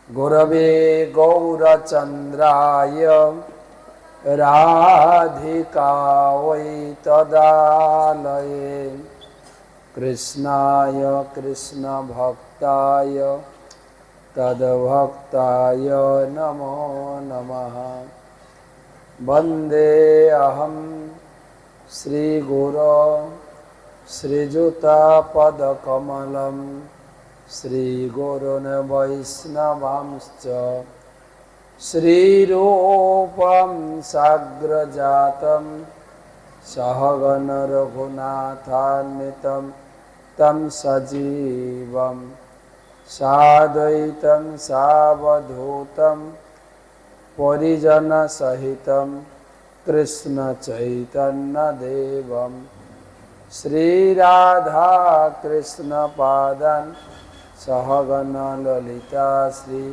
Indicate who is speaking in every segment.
Speaker 1: गुरवे गौरचन्द्राय राधिकायै तदालये कृष्णाय कृष्णभक्ताय तद्भक्ताय नमो नमः। वन्दे अहं श्रीगुरो श्रीयुतापदकमलं श्रीगुरुन् वैष्णवांश्च श्रीरूपं साग्रजातं सहगण रघुनाथान्वितं तं सजीवं साद्वैतं सावधूतं परिजनसहितं कृष्ण चैतन्यदेवं श्रीराधा कृष्ण पादान् सहगण ललिता श्री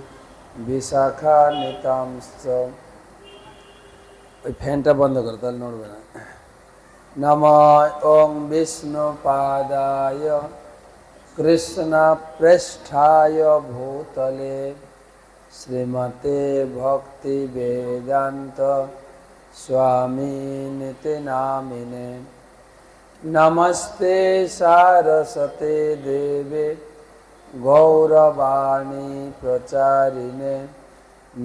Speaker 1: विशाखान्वितांश्च। फैनटा बंद करो ताहले नड़बे ना। नमो ओं विष्णुपादाय कृष्ण प्रेष्ठाय भूतले श्रीमते भक्ति वेदांत स्वामिनिति नामिने। नमस्ते सारस्वते देवे गौरवाणी प्रचारिणे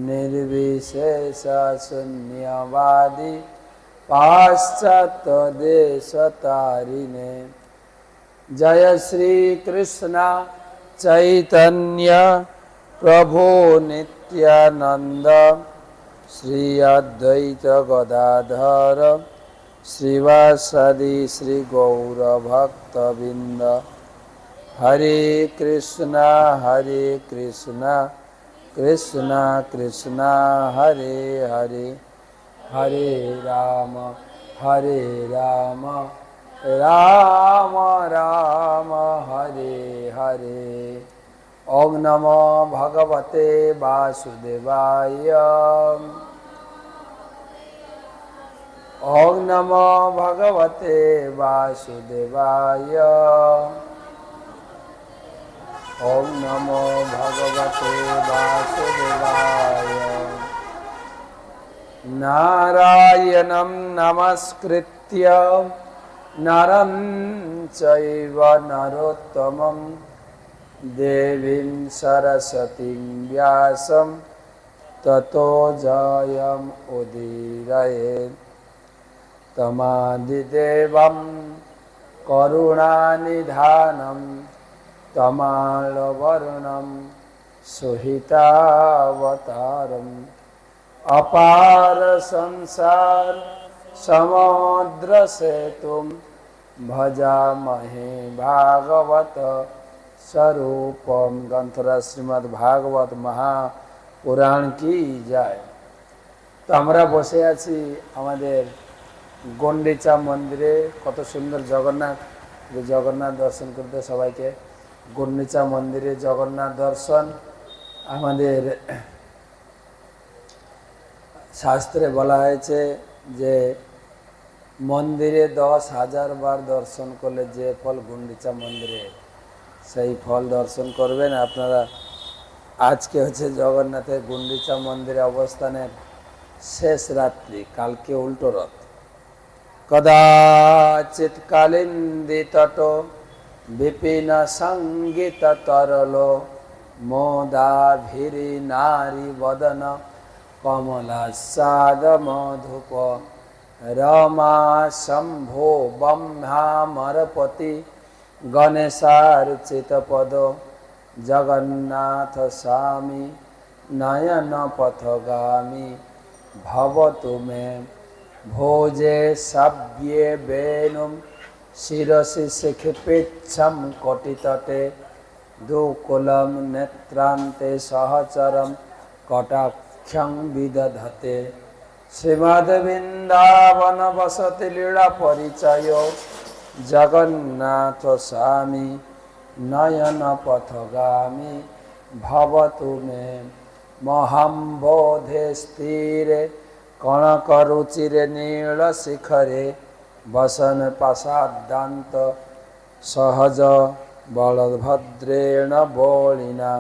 Speaker 1: निर्विशेष शून्यवादी पाश्चात्यदेशतारिणे। जय श्री कृष्ण चैतन्य प्रभु नित्यानंद श्री अद्वैत गदाधर श्रीवासदि श्री गौर भक्तबिंद। हरे कृष्णा कृष्ण कृष्ण हरे हरे हरे राम राम राम हरे हरे। ओम नमो भगवते वासुदेवाय। ओम नमो भगवते वासुदेवाय। ओम नमो भगवते वासुदेवाय। नारायणं नमस्कृत्य नरं चैव नरोत्तमं देवीं सरस्वतीं व्यासं ततो जयम् उदीरयेत्। तमादिदेवं करुणानिधानं तमालवर्णं सुहितावतारम् अपार संसार समुद्र सेतुं भजामहे भागवत स्वरूपम। ग्रंथराज श्रीमद् भागवत महापुराण की जय। तो আমরা বসে আছি আমাদের গন্ডিচা মন্দিরে। কত সুন্দর জগন্নাথ, জগন্নাথ দর্শন করতে সবাইকে। গন্ডিচা মন্দিরে জগন্নাথ দর্শন আমাদের শাস্ত্রে বলা হয়েছে যে মন্দিরে 10,000 বার দর্শন করলে যে ফল গুন্ডিচা মন্দিরে সেই ফল দর্শন করবেন আপনারা। আজকে হচ্ছে জগন্নাথের গুন্ডিচা মন্দিরে অবস্থানের শেষ রাত্রি, কালকে উল্টো রথ। কদাচিৎ কালিন্দী তট বিপিন সঙ্গীত তরল মোদাভিরি নারী বদন কমলাসাদ মধুপ রমা শম্ভো ব্রহ্মামরপতি গণেশার্চিত পদ জগন্নাথ স্বামী নয়ন পথগামী ভবতু মে ভোজে সব্যে বেণুম শিরসি শিখিপৃচ্ছম কটিতটে দুকুলম নেত্রান্তে সহচরম কটাক্ষং বিদধতে। শ্রীমদ্বৃন্দাবন বসতি লীলা পরিচয় জগন্নাথ স্বামী নয়ন পথগামী ভবতু মে মহাম্বোধে স্থিরে কনকরুচিরে নীল শিখরে বসন প্রসাদান্ত সহজ বলভদ্রেণ বলিনা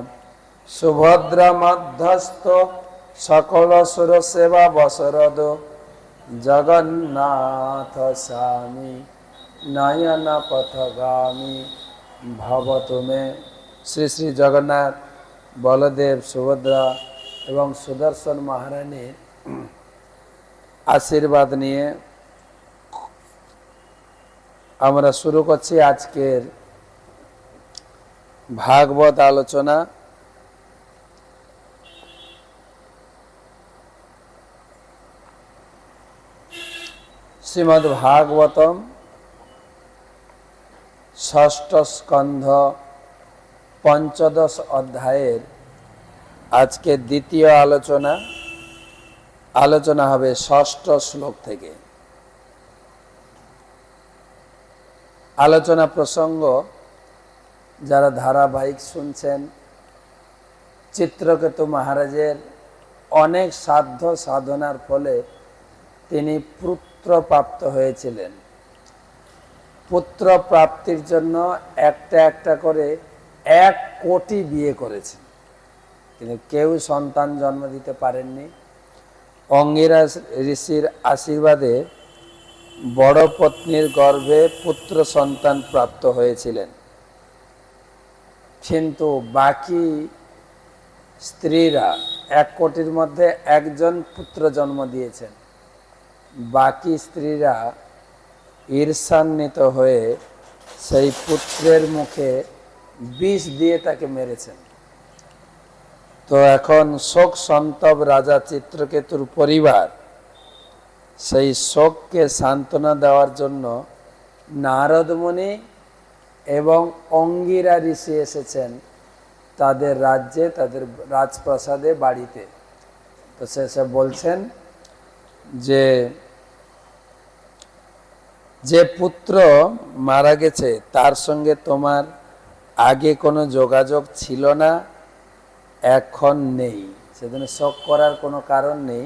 Speaker 1: সুভদ্রা মধ্যস্থ সকল সুর সেবা বসরদ জগন্নাথ স্বামী নয়ন পথগামী ভব তুমে। শ্রী শ্রী জগন্নাথ, বলদেব, সুভদ্রা এবং সুদর্শন মহারানীর আশীর্বাদ নিয়ে আমরা শুরু করছি আজকের ভাগবত আলোচনা। শ্রীমদ্ ভাগবতম ষষ্ঠ স্কন্ধ পঞ্চদশ অধ্যায়ের আজকে দ্বিতীয় আলোচনা হবে ষষ্ঠ শ্লোক থেকে। আলোচনা প্রসঙ্গ যারা ধারাবাহিক শুনছেন, চিত্রকেতু মহারাজের অনেক সাধ্য সাধনার ফলে তিনি পুত্রপ্রাপ্ত হয়েছিলেন। পুত্র প্রাপ্তির জন্য একটা একটা করে 1 কোটি বিয়ে করেছেন, কিন্তু কেউ সন্তান জন্ম দিতে পারেননি। অঙ্গিরাজ ঋষির আশীর্বাদে বড় পত্নীর গর্ভে পুত্র সন্তান প্রাপ্ত হয়েছিলেন, কিন্তু বাকি স্ত্রীরা 1 কোটির মধ্যে একজন পুত্র জন্ম দিয়েছেন। বাকি স্ত্রীরা ঈর্ষান্বিত হয়ে সেই পুত্রের মুখে বিষ দিয়ে তাকে মেরেছেন। তো এখন শোক সন্তব রাজা চিত্রকেতুর পরিবার সেই শোককে সান্ত্বনা দেওয়ার জন্য নারদ মুনি এবং অঙ্গিরা ঋষি এসেছেন তাদের রাজ্যে, তাদের রাজপ্রাসাদে, বাড়িতে। তো সে বলছেন যে পুত্র মারা গেছে তার সঙ্গে তোমার আগে কোনো যোগাযোগ ছিল না, এখন নেই, সেজন্য শোক করার কোনো কারণ নেই।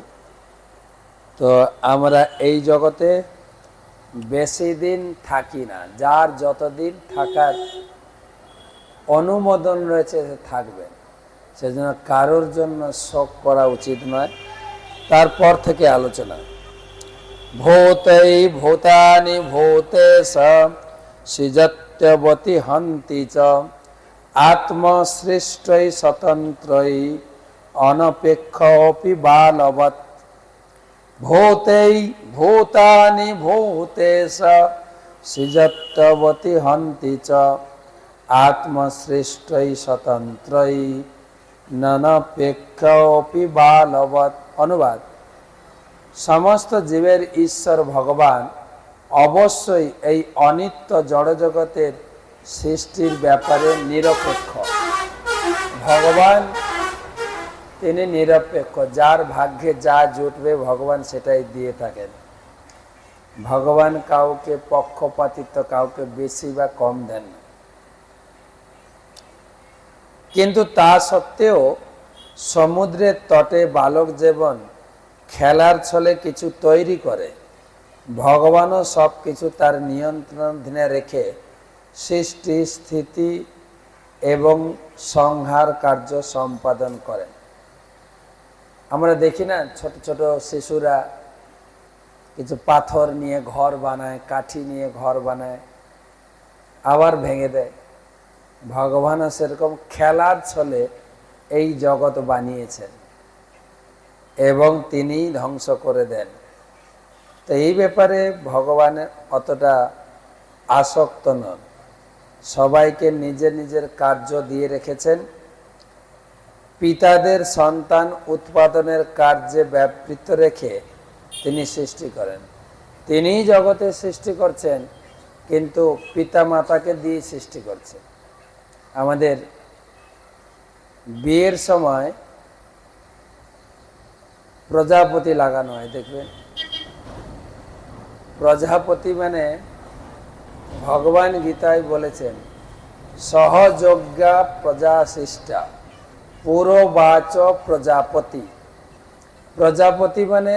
Speaker 1: তো আমরা এই জগতে বেশি দিন থাকি না, যার যতদিন থাকার অনুমোদন রয়েছে থাকবে, সেজন্য কারোর জন্য শোক করা উচিত নয়। তারপর থেকে আলোচনা। ভূতৈ ভূতানি ভূতেশ সৃজত্যবতি হন্তি চ আত্মসৃষ্টৈ স্বতন্ত্রৈ অনপেক্ষপি বালবৎ। ভূতৈ ভূতানি ভূতেশ সৃজত্যবতি হন্তি চ আত্মসৃষ্টৈ স্বতন্ত্রৈ ননপেক্ষপি বালবৎ। অনুবাদ: সমস্ত জীবের ঈশ্বর ভগবান অবশ্যই এই অনিত্য জড়জগতের সৃষ্টির ব্যাপারে নিরপেক্ষ। ভগবান তিনি নিরপেক্ষ, যার ভাগ্যে যা জুটবে ভগবান সেটাই দিয়ে থাকেন। ভগবান কাউকে পক্ষপাতিত্ব, কাউকে বেশি বা কম দেন না। কিন্তু তা সত্ত্বেও সমুদ্রের তটে বালক যেমন খেলার ছলে কিছু তৈরি করে, ভগবানও সব কিছু তার নিয়ন্ত্রণাধীনে রেখে সৃষ্টি, স্থিতি এবং সংহার কার্য সম্পাদন করেন। আমরা দেখি না, ছোট ছোট শিশুরা কিছু পাথর নিয়ে ঘর বানায়, কাঠি নিয়ে ঘর বানায়, আবার ভেঙে দেয়। ভগবানও সেরকম খেলার ছলে এই জগৎ বানিয়েছেন এবং তিনি ধ্বংস করে দেন। তো এই ব্যাপারে ভগবান অতটা আসক্ত নন, সবাইকে নিজের নিজের কার্য দিয়ে রেখেছেন। পিতাদের সন্তান উৎপাদনের কার্যে ব্যাপৃত রেখে তিনি সৃষ্টি করেন। তিনিই জগতের সৃষ্টি করছেন, কিন্তু পিতা মাতাকে দিয়ে সৃষ্টি করছেন। আমাদের বিয়ের সময় প্রজাপতি লাগানো হয়, দেখবেন। প্রজাপতি মানে ভগবান গীতায় বলেছেন সহযোগ্যা প্রজা সৃষ্টা পুরবাচ প্রজাপতি। প্রজাপতি মানে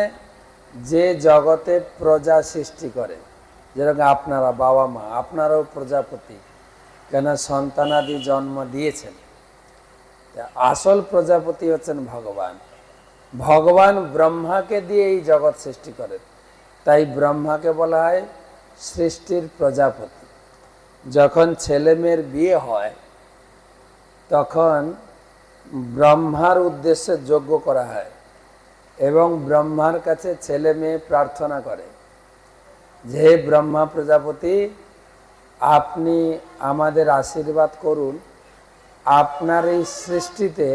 Speaker 1: যে জগতে প্রজা সৃষ্টি করে, যেরকম আপনারা বাবা মা, আপনারাও প্রজাপতি, কেন সন্তানাদি জন্ম দিয়েছেন। আসল প্রজাপতি হচ্ছেন ভগবান। ভগবান ব্রহ্মাকে দিয়ে এই জগৎ সৃষ্টি করেন, তাই ব্রহ্মাকে বলা হয় সৃষ্টির প্রজাপতি। যখন ছেলে মেয়ের বিয়ে হয় তখন ব্রহ্মার উদ্দেশ্যে যজ্ঞ করা হয় এবং ব্রহ্মার কাছে ছেলে মেয়ে প্রার্থনা করে যে ব্রহ্মা প্রজাপতি, আপনি আমাদের আশীর্বাদ করুন, আপনার এই সৃষ্টিতে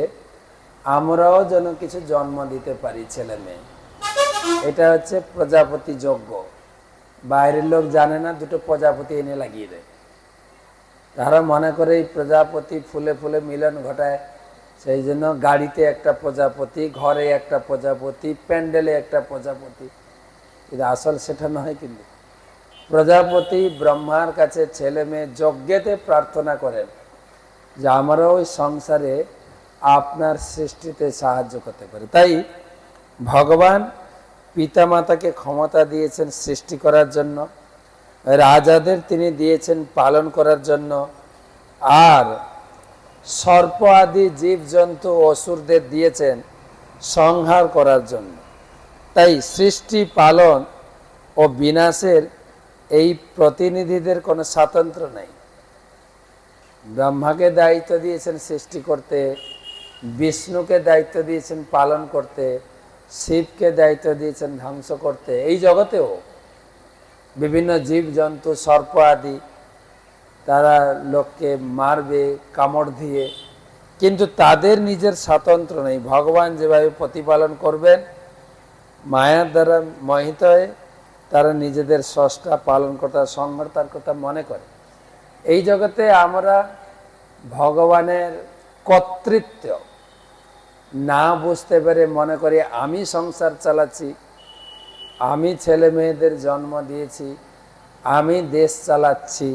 Speaker 1: আমরাও যেন কিছু জন্ম দিতে পারি ছেলে মেয়ে। এটা হচ্ছে প্রজাপতি যজ্ঞ। বাইরের লোক জানে না, দুটো প্রজাপতি এনে লাগিয়ে দেয়। তারা মনে করে এই প্রজাপতি ফুলে ফুলে মিলন ঘটায়, সেই জন্য গাড়িতে একটা প্রজাপতি, ঘরে একটা প্রজাপতি, প্যান্ডেলে একটা প্রজাপতি। কিন্তু আসল সেটা নয়। কিন্তু প্রজাপতি ব্রহ্মার কাছে ছেলে মেয়ে যজ্ঞেতে প্রার্থনা করেন যে আমরাও ওই সংসারে আপনার সৃষ্টিতে সাহায্য করতে পারি। তাই ভগবান পিতামাতাকে ক্ষমতা দিয়েছেন সৃষ্টি করার জন্য, রাজাদের তিনি দিয়েছেন পালন করার জন্য, আর সর্প আদি জীবজন্তু অসুরদের দিয়েছেন সংহার করার জন্য। তাই সৃষ্টি পালন ও বিনাশের এই প্রতিনিধিদের কোনো স্বাতন্ত্র্য নেই। ব্রহ্মাকে দায়িত্ব দিয়েছেন সৃষ্টি করতে, বিষ্ণুকে দায়িত্ব দিয়েছেন পালন করতে, শিবকে দায়িত্ব দিয়েছেন ধ্বংস করতে। এই জগতেও বিভিন্ন জীবজন্তু সর্প আদি তারা লোককে মারবে কামড় দিয়ে, কিন্তু তাদের নিজের স্বাতন্ত্র্য নেই। ভগবান যেভাবে প্রতিপালন করবেন, মায়ার দ্বারা মোহিত হয়ে তারা নিজেদের স্রষ্টা পালনকর্তা সংহর্তার কথা মনে করে। এই জগতে আমরা ভগবানের কর্তৃত্ব না বুঝতে পেরে মনে করি আমি সংসার চালাচ্ছি, আমি ছেলে মেয়েদের জন্ম দিয়েছি, আমি দেশ চালাচ্ছি।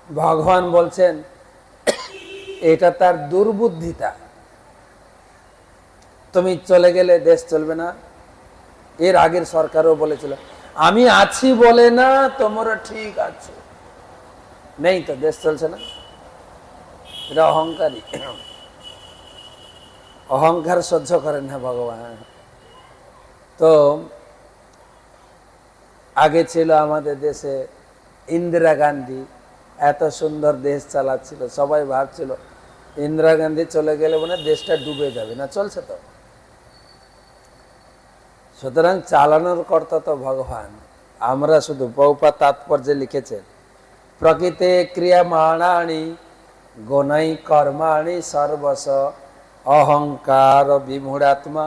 Speaker 1: ভগবান বলছেন এটা তার দুর্বুদ্ধিতা। তুমি চলে গেলে দেশ চলবে না। এর আগের সরকারও বলেছিল আমি আছি বলে না তোমরা ঠিক আছো, নেই তো দেশ চলছে না। এটা অহংকারী, অহংকার সহ্য করেন না ভগবান। তো আগে ছিল আমাদের দেশে ইন্দিরা গান্ধী, এত সুন্দর দেশ চালাচ্ছিল, সবাই ভাবছিল ইন্দিরা গান্ধী চলে গেলে মানে দেশটা ডুবে যাবে, না চলছে তো। সুতরাং চালানোর কর্তা তো ভগবান। আমরা শুধু বহুপা তাৎপর্যে লিখেছেন প্রকৃতে ক্রিয়ামাণানি গুণাই কর্মাণি সর্বস অহংকার বিমূঢ়াত্মা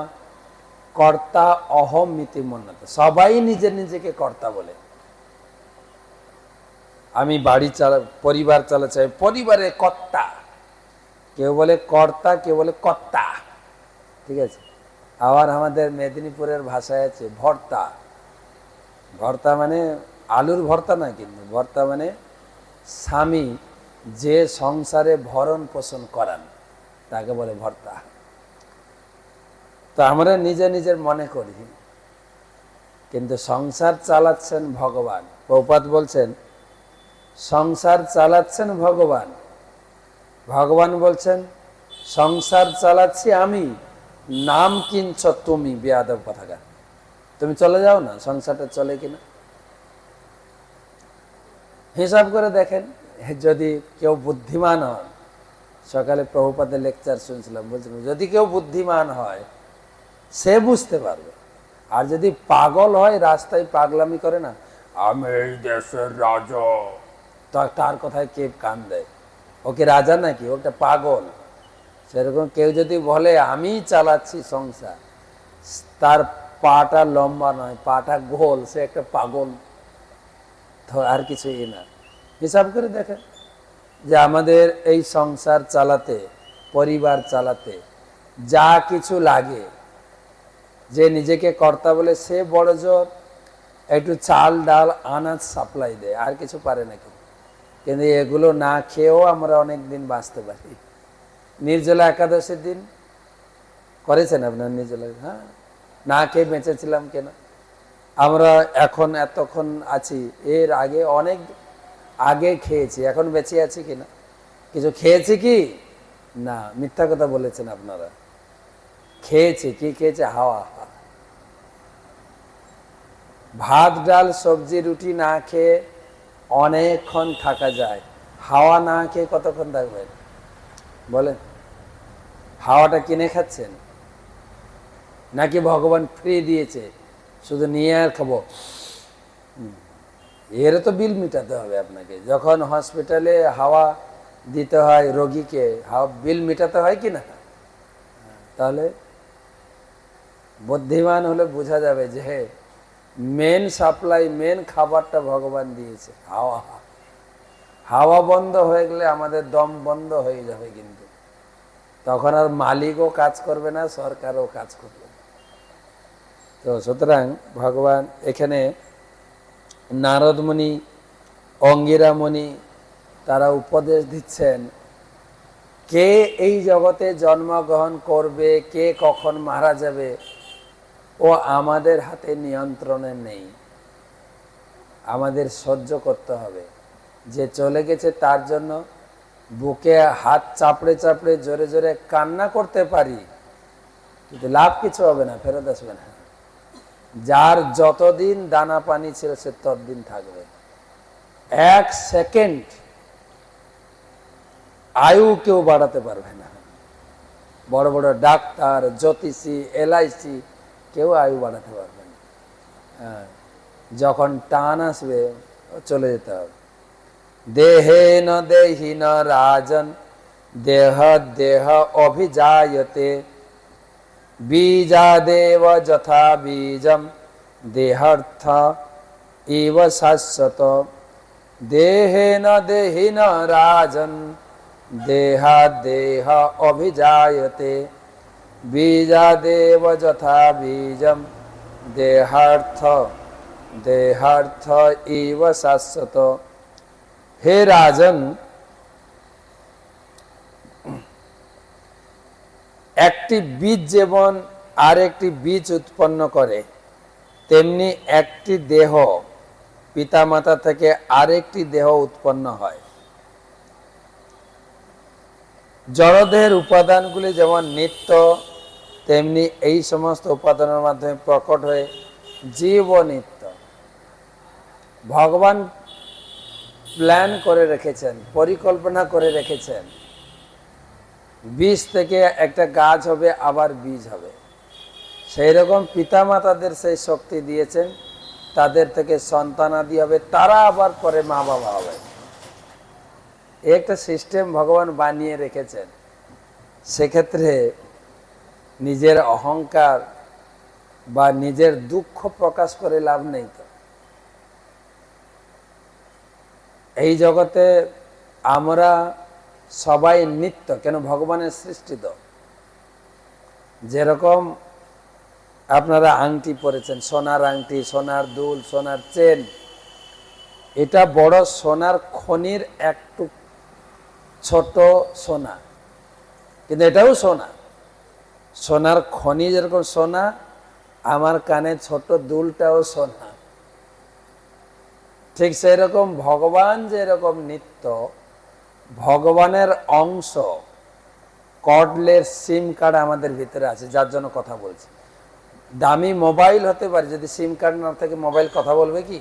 Speaker 1: কর্তা অহম মিতি মন্যত। সবাই নিজের নিজেকে কর্তা বলে। আমি বাড়ি চালা, পরিবার চালাচ্ছি, পরিবারের কর্তা। কেউ বলে কর্তা, কেউ বলে কর্তা, ঠিক আছে। আবার আমাদের মেদিনীপুরের ভাষায় আছে ভর্তা। ভর্তা মানে আলুর ভর্তা না, কিন্তু ভর্তা মানে স্বামী যে সংসারে ভরণ পোষণ করান তাকে বলে ভর্তা। তো আমরা নিজে নিজের মনে করি, কিন্তু সংসার চালাচ্ছেন ভগবান। প্রভুপাদ বলছেন সংসার চালাচ্ছেন ভগবান। ভগবান বলছেন সংসার চালাচ্ছি আমি, নাম কিনছ তুমি বেয়াদব কথাকার। তুমি চলে যাও না, সংসারটা চলে কিনা হিসাব করে দেখেন। যদি কেউ বুদ্ধিমান হন, সকালে প্রভুপাদের লেকচার শুনছিলাম, বলছিলাম যদি কেউ বুদ্ধিমান হয় সে বুঝতে পারবে। আর যদি পাগল হয়, রাস্তায় পাগলামি করে না, আমি এই দেশের রাজা, তার কথায় কে কান দেয়? ওকে রাজা নাকি? ওটা পাগল। সেরকম কেউ যদি বলে আমি চালাচ্ছি সংসার, তার পাটা লম্বা নয়, পাটা গোল, সে একটা পাগল, আর কিছুই না। হিসাব করে দেখেন যে আমাদের এই সংসার চালাতে, পরিবার চালাতে যা কিছু লাগে, যে নিজেকে কর্তা বলে সে বড় জোর একটু চাল ডাল আনাজ সাপ্লাই দেয়, আর কিছু পারে না কেউ। কিন্তু এগুলো না খেয়েও আমরা অনেক দিন বাঁচতে পারি। নির্জলা একাদশীর দিন করেছেন আপনার? নির্জলা, হ্যাঁ, না খেয়ে বেঁচেছিলাম কেন? আমরা এখন এতক্ষণ আছি, এর আগে অনেক আগে খেয়েছি, এখন বেঁচে আছি কিনা? কিছু খেয়েছি কি না, মিথ্যা কথা বলেছেন আপনারা। খেয়েছি কি খেয়েছে? হাওয়া। ভাত ডাল সবজি রুটি না খেয়ে অনেকক্ষণ থাকা যায়, হাওয়া না খেয়ে কতক্ষণ থাকবেন বলেন? হাওয়াটা কিনে খাচ্ছেন নাকি ভগবান ফ্রি দিয়েছে, শুধু নিয়ে আর খাবো? এর তো বিল মেটাতে হবে আপনাকে। যখন হসপিটালে হাওয়া দিতে হয় রোগীকে, হাওয়া বিল মেটাতে হয় কি না? তাহলে বুদ্ধিমান হলে বোঝা যাবে যে মেন সাপ্লাই, মেন খাবারটা ভগবান দিয়েছে হাওয়া। হাওয়া বন্ধ হয়ে গেলে আমাদের দম বন্ধ হয়ে যাবে, কিন্তু তখন আর মালিকও কাজ করবে না, সরকারও কাজ করবে না। তো সুতরাং ভগবান এখানে নারদ মুনি, অঙ্গিরা মুনি তারা উপদেশ দিচ্ছেন, কে এই জগতে জন্মগ্রহণ করবে, কে কখন মারা যাবে, ও আমাদের হাতে নিয়ন্ত্রণে নেই। আমাদের সহ্য করতে হবে। যে চলে গেছে তার জন্য বুকে হাত চাপড়ে চাপড়ে জোরে জোরে কান্না করতে পারি, কিন্তু লাভ কিছু হবে না, ফেরত আসবে না। যার যতদিন দানা পানি ছিল সে ততদিন থাকবে। এক সেকেন্ড আয়ু কেউ বাড়াতে পারবে না। বড় বড় ডাক্তার, জ্যোতিষী, এলআইসি কেউ আয়ু বাড়াতে পারবে না। হ্যাঁ, যখন টান আসবে চলে যেতে হবে। দেহে ন দেহি ন রাজন, দেহ দেহ অভিজায়তে, বীজাদেব যথা বীজম, দেহার্থ ইব শাশ্বত। দেহে ন দেহি ন রাজন, দেহ দেহ অভিজায়তে, বীজাদেব যথা বীজম, দেহার্থ দেহার্থ ইব শাশ্বত। হে রাজন, একটি বীজ যেমন আর একটি বীজ উৎপন্ন করে, তেমনি একটি দেহ পিতামাতা থেকে আরেকটি দেহ উৎপন্ন হয়। জড়দেহের উপাদানগুলি যেমন নিত্য, তেমনি এই সমস্ত উপাদানের মাধ্যমে প্রকট হয়ে জীব নিত্য। ভগবান প্ল্যান করে রেখেছেন, পরিকল্পনা করে রেখেছেন, বীজ থেকে একটা গাছ হবে, আবার বীজ হবে। সেই রকম পিতামাতাদের সেই শক্তি দিয়েছেন, তাদের থেকে সন্তানাদি হবে, তারা আবার পরে মা বাবা হবে। একটা সিস্টেম ভগবান বানিয়ে রেখেছেন। সেক্ষেত্রে নিজের অহংকার বা নিজের দুঃখ প্রকাশ করে লাভ নেই। তো এই জগতে আমরা সবাই নিত্য, কেন ভগবানের সৃষ্টি। তো যেরকম আপনারা আংটি পরেছেন, সোনার আংটি, সোনার দুল, সোনার চেন, এটা বড় সোনার খনির একটু ছোট সোনা, কিন্তু এটাও সোনা। সোনার খনি যেরকম সোনা, আমার কানে ছোট দুলটাও সোনা। ঠিক সেই রকম ভগবান যেরকম নিত্য, ভগবানের অংশ কর্ডলেস সিম কার্ড আমাদের ভিতরে আছে, যার জন্য কথা বলছি। দামি মোবাইল হতে পারে, যদি সিম কার্ড না থাকে মোবাইল কথা বলবে কি?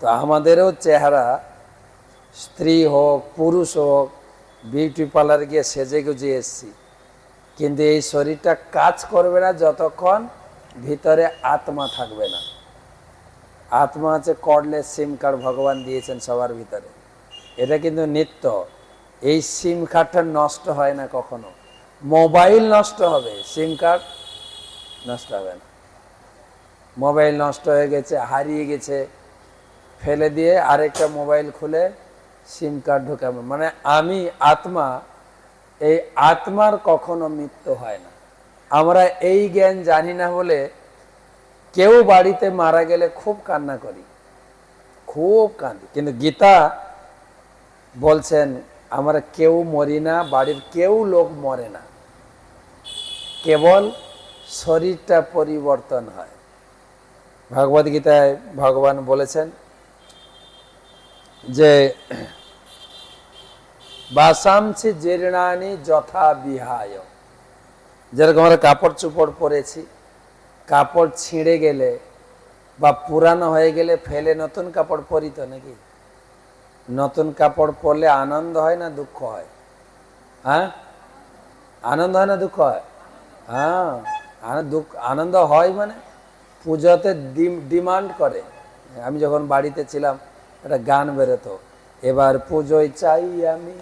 Speaker 1: তো আমাদেরও চেহারা, স্ত্রী হোক পুরুষ হোক, বিউটি পার্লারে গিয়ে সেজে গুজে এসছি, কিন্তু এই শরীরটা কাজ করবে না যতক্ষণ ভিতরে আত্মা থাকবে না। আত্মা আছে কর্ডলেস সিম কার্ড ভগবান দিয়েছেন সবার ভিতরে, এটা কিন্তু নিত্য। এই সিম কার্ডটা নষ্ট হয় না কখনো। মোবাইল নষ্ট হবে, সিম কার্ড নষ্ট হবে না। মোবাইল নষ্ট হয়ে গেছে, হারিয়ে গেছে, ফেলে দিয়ে আরেকটা মোবাইল খুলে সিম কার্ড ঢোকাবে, মানে আমি আত্মা, এই আত্মার কখনো মৃত্যু হয় না। আমরা এই জ্ঞান জানি না বলে কেউ বাড়িতে মারা গেলে খুব কান্না করি, খুব কাঁদি, কিন্তু গীতা বলছেন আমরা কেউ মরি না, বাড়ির কেউ লোক মরে না, কেবল শরীরটা পরিবর্তন হয়। ভগবদ গীতায় ভগবান বলেছেন যে বাসামসি জীর্ণানি যথা বিহায়, যেরকম আমরা কাপড় চোপড় পরেছি, কাপড় ছিঁড়ে গেলে বা পুরানো হয়ে গেলে ফেলে নতুন কাপড় পরি তো নাকি? নতুন কাপড় পরলে আনন্দ হয় না দুঃখ হয়? হ্যাঁ, আনন্দ হয় না দুঃখ হয়? হ্যাঁ, আনন্দ হয়। মানে পুজোতে ডিমান্ড করে। আমি যখন বাড়িতে ছিলাম একটা গান বেরোতো, এবার পুজোয় চাই আমি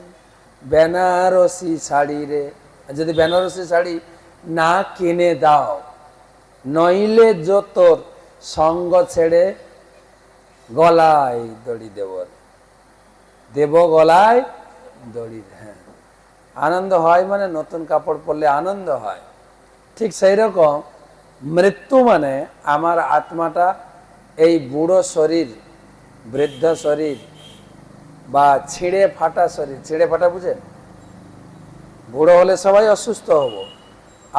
Speaker 1: বেনারসি শাড়ি রে, যদি বেনারসি শাড়ি না কিনে দাও নইলে তোর সঙ্গ ছেড়ে গলায় দড়ি দেব গলায় দড়ি। হ্যাঁ, আনন্দ হয় মানে নতুন কাপড় পরলে আনন্দ হয়। ঠিক সেই রকম মৃত্যু মানে আমার আত্মাটা এই বুড়ো শরীর, বৃদ্ধ শরীর বা ছিঁড়ে ফাটা শরীর, ছিঁড়ে ফাটা বুঝেন? বুড়ো হলে সবাই অসুস্থ হব,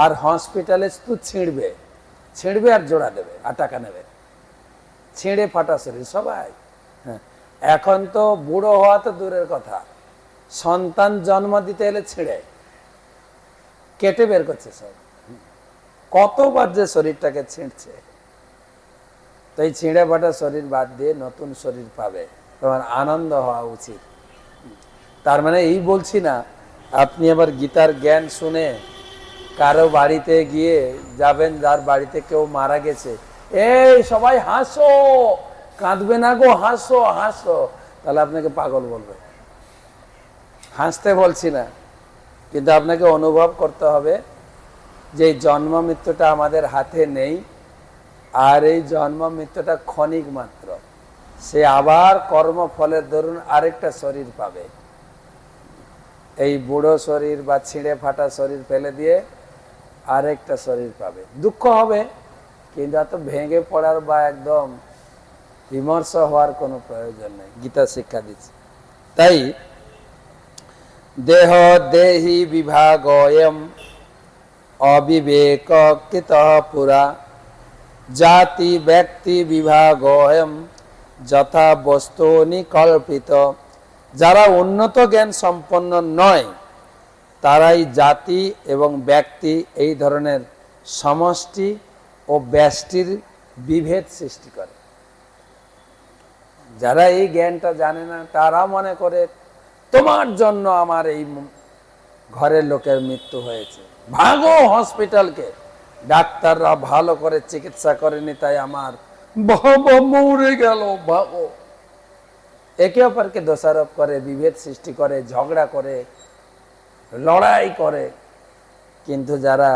Speaker 1: আর হসপিটালে শুধু ছিঁড়বে আর জোড়া দেবে আর টাকা নেবে। ছিঁড়ে ফাটা শরীর সবাই। হ্যাঁ, এখন তো বুড়ো হওয়া তো দূরের কথা, সন্তান জন্ম দিতে এলে ছিঁড়ে কেটে বের করছে সব। কতবার যে শরীরটাকে ছিঁড়ছে। তো এই ছিঁড়ে ফাটা শরীর বাদ দিয়ে নতুন শরীর পাবে, তোমার আনন্দ হওয়া উচিত। তার মানে এই বলছি না আপনি আবার গীতার জ্ঞান শুনে কারো বাড়িতে গিয়ে যাবেন যার বাড়িতে কেউ মারা গেছে, এই সবাই হাসো, কাঁদবে না গো, হাসো হাসো, তাহলে আপনাকে পাগল বলবে। হাসতে বলছি না, কিন্তু আপনাকে অনুভব করতে হবে যে জন্ম মৃত্যুটা আমাদের হাতে নেই, আর এই জন্ম মৃত্যুটা ক্ষণিক মাত্র। সে আবার কর্মফলের দরুন আরেকটা শরীর পাবে। এই বুড়ো শরীর বা ছিঁড়ে ফাটা শরীর ফেলে দিয়ে আরেকটা শরীর পাবে। দুঃখ হবে, কিন্তু এত ভেঙে পড়ার বা একদম বিমর্ষ হওয়ার কোনো প্রয়োজন নেই। গীতা শিক্ষা দিচ্ছে। তাই দেহ দেহি বিভাগয়ম অবিবেক কৃত পুরা জাতি ব্যক্তি বিভাগয়ম যথা বস্তুনি কল্পিত। যারা উন্নত জ্ঞান সম্পন্ন নয় তারাই জাতি এবং ব্যক্তি এই ধরনের সমষ্টি ও ব্যষ্টির বিভেদ সৃষ্টি করে। যারা এই জ্ঞানটা জানে না তারা মনে করে তোমার জন্য আমার এই ঘরের লোকের মৃত্যু হয়েছে, ভাগো হসপিটালকে, ডাক্তাররা ভালো করে চিকিৎসা করেনি তাই আমার বাবা মরে গেল, ভাগো। একে অপরকে দোষারোপ করে, বিভেদ সৃষ্টি করে, ঝগড়া করে, লড়াই করে। কিন্তু যারা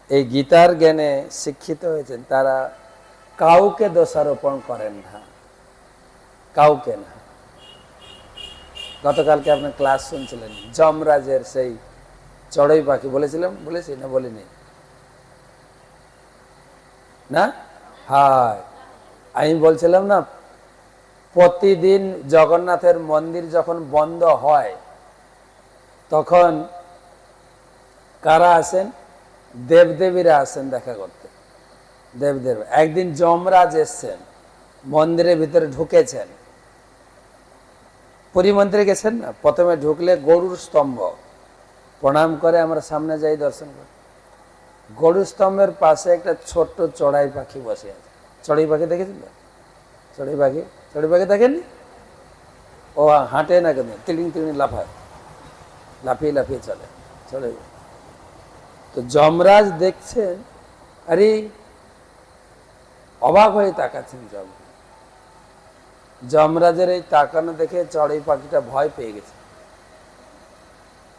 Speaker 1: এই গীতার জ্ঞানে শিক্ষিত হয়েছেন তারা কাউকে দোষারোপণ করেন না, কাউকে না। গতকালকে আপনার ক্লাস শুনছিলেন যমরাজের সেই চড়ুই পাখি, বলেছি না বলিনি? না, হ্যাঁ, আমি বলছিলাম না প্রতিদিন জগন্নাথের মন্দির যখন বন্ধ হয় তখন কারা আসেন? দেবদেবীরা আসেন দেখা করতে। দেবদেব একদিন যমরাজ এসছেন, মন্দিরের ভিতরে ঢুকেছেন। পুরী মন্দিরে গেছেন না, প্রথমে ঢুকলে গরুর স্তম্ভ প্রণাম করে আমরা সামনে যাই দর্শন করি। গরুর স্তম্ভের পাশে একটা ছোট্ট চড়াই পাখি বসে আছে। চড়াই পাখি দেখেছেন না? চড়াই পাখি দেখেননি? ও হাঁটে না কেন, তিড়িং তিড়িং লাফায়, লাফিয়ে লাফিয়ে চলে চড়াই। তো যমরাজ দেখছেন, আরে অবাক হয়ে তাকাচ্ছেন। যমরাজের এই তাকানো দেখে চড়াই পাখিটা ভয় পেয়ে গেছে,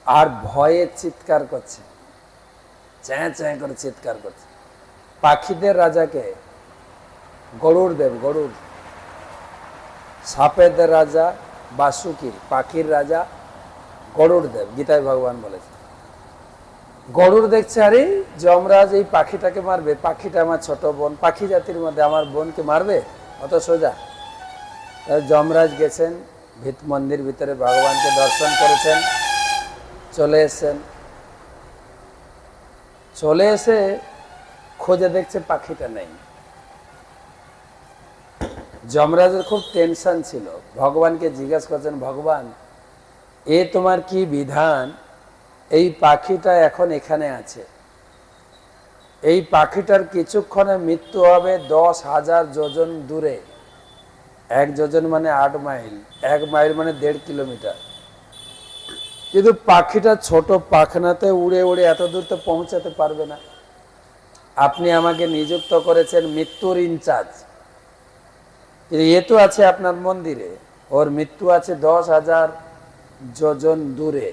Speaker 1: আর ভয়ে চিৎকার করছে, চ্যাঁ চ্যাঁ করে চিৎকার করছে। পাখিদের রাজাকে গরুর দেব, গরুর, সাপেদের রাজা বাসুকি, পাখির রাজা গরুর দেব, গীতায় ভগবান বলেছে। গরুর দেখছে আরে যমরাজ এই পাখিটাকে মারবে, পাখিটা আমার ছোট বোন, পাখি জাতির মধ্যে আমার বোনকে মারবে, অত সোজা? যমরাজ গেছেন মন্দির ভিতরে, ভগবানকে দর্শন করেছেন, চলে এসেছেন। চলে এসে খোঁজে দেখছে পাখিটা নেই। যমরাজের খুব টেনশন ছিল, ভগবানকে জিজ্ঞাসা করছেন, ভগবান এ তোমার কি বিধান? এই পাখিটা এখন এখানে আছে, এই পাখিটার কিছুক্ষণে মৃত্যু হবে 10,000 যোজন দূরে। 1 যোজন মানে 8 মাইল, 1 মাইল মানে 1.5 কিলোমিটার। কিন্তু পাখিটা ছোট পাখনাতে উড়ে উড়ে এত দূর তো পৌঁছাতে পারবে না। আপনি আমাকে নিযুক্ত করেছেন মৃত্যুর ইনচার্জ, কিন্তু এ তো আছে আপনার মন্দিরে, ওর মৃত্যু আছে 10,000 যোজন দূরে,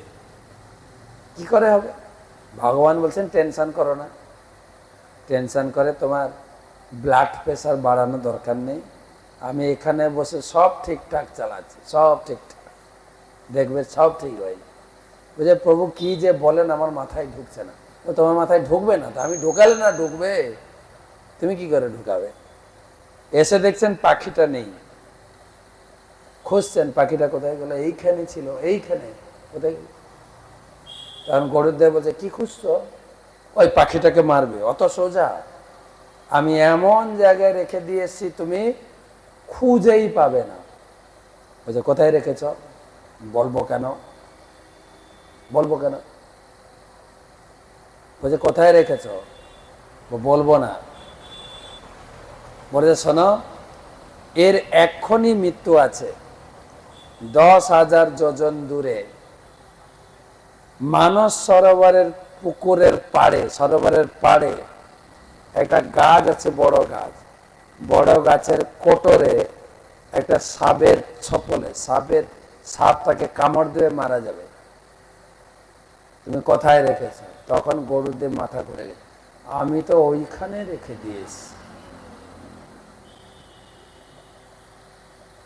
Speaker 1: কি করে হবে? ভগবান বলছেন টেনশন করো না, টেনশন করে তোমার ব্লাড প্রেশার বাড়ানো দরকার নেই, আমি এখানে বসে সব ঠিকঠাক চালাচ্ছি, সব ঠিকঠাক, দেখবে সব ঠিক হয়। বুঝে প্রভু কি যে বলেন আমার মাথায় ঢুকছে না। তো তোমার মাথায় ঢুকবে না তো আমি ঢুকালে না ঢুকবে, তুমি কি করে ঢুকাবে? এসে দেখছেন পাখিটা নেই, খুঁজছেন পাখিটা কোথায় গেল, এইখানে ছিল, এইখানে কোথায়? তখন গরুদেব বলছে কি খুঁজছো? ওই পাখিটাকে মারবে, অত সোজা? আমি এমন জায়গায় রেখে দিয়ে এসছি তুমি খুঁজেই পাবে না। বলছে কোথায় রেখেছ? বলবো কেন, বলবো কেন? বলছে কোথায় রেখেছ? বলবো না। বলছে শোনো, এর এক্ষুনি মৃত্যু আছে 10,000 যোজন দূরে, মানস সরোবরের পুকুরের পাড়ে, সরোবরের পাড়ে একটা গাছ আছে, বড় গাছ, বড় গাছের কোটরে একটা সাপের ছপলে, সাপ তাকে কামড় দিয়ে মারা যাবে, তুমি কোথায় রেখেছ? তখন গরুদেব মাথা ঘুরে গেছে, আমি তো ওইখানে রেখে দিয়েছি।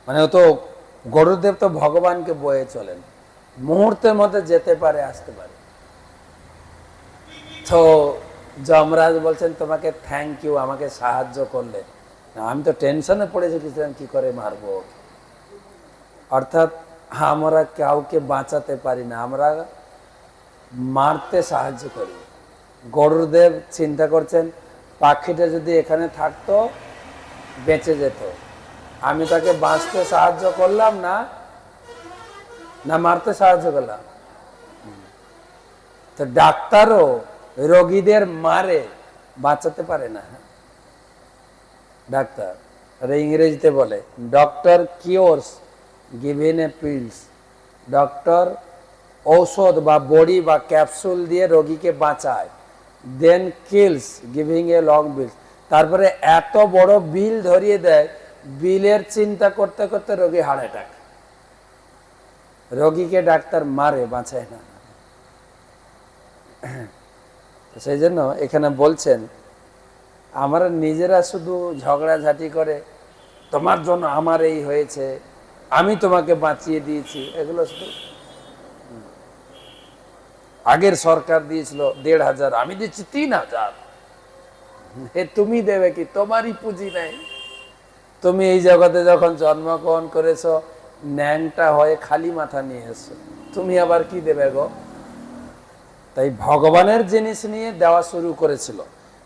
Speaker 1: মানে ও তো গরুদেব তো ভগবানকে বয়ে চলেন, মুহূর্তের মধ্যে যেতে পারে আসতে পারে। তো যমরাজ বলছেন তোমাকে থ্যাংক ইউ, আমাকে সাহায্য করলে, আমি তো টেনশনে পড়ে গেছিলাম কি করে মারবো। অর্থাৎ আমরা কাউকে বাঁচাতে পারি না, আমরা মারতে সাহায্য করি। গরুদেব চিন্তা করছেন পাখিটা যদি এখানে থাকতো বেঁচে যেত, আমি তাকে বাঁচতে সাহায্য করলাম না, না মারতে সাহায্য করলাম। তো ডাক্তারও রোগীদের মারে, বাঁচাতে পারে না। ডাক্তার, ইংরেজিতে বলে doctor cures giving a pills, doctor ঔষধ বা বড়ি বা ক্যাপসুল দিয়ে রোগীকে বাঁচায়, then kills giving a long bill, তারপরে এত বড় বিল ধরিয়ে দেয়, বিলের চিন্তা করতে করতে রোগী হার্ট অ্যাটাক। রোগীকে ডাক্তার মারে, বাঁচায় না। সেই জন্য এখানে বলছেন আমরা নিজেরা শুধু ঝগড়াঝাটি করে তোমার জন্য আমার এই হয়েছে, আমি তোমাকে বাঁচিয়ে দিয়েছি, এগুলো শুধু আগের সরকার দিয়েছিল 1,500, আমি দিচ্ছি 3,000, তুমি দেবে কি? তোমারই পুঁজি নেই। তুমি এই জগতে যখন জন্মগ্রহণ করেছো ন্যাংটা হয়ে খালি মাথা নিয়ে এসো, তুমি আবার কি দেবে গো? তাই ভগবানের জিনিস নিয়ে দেওয়া শুরু করেছিল,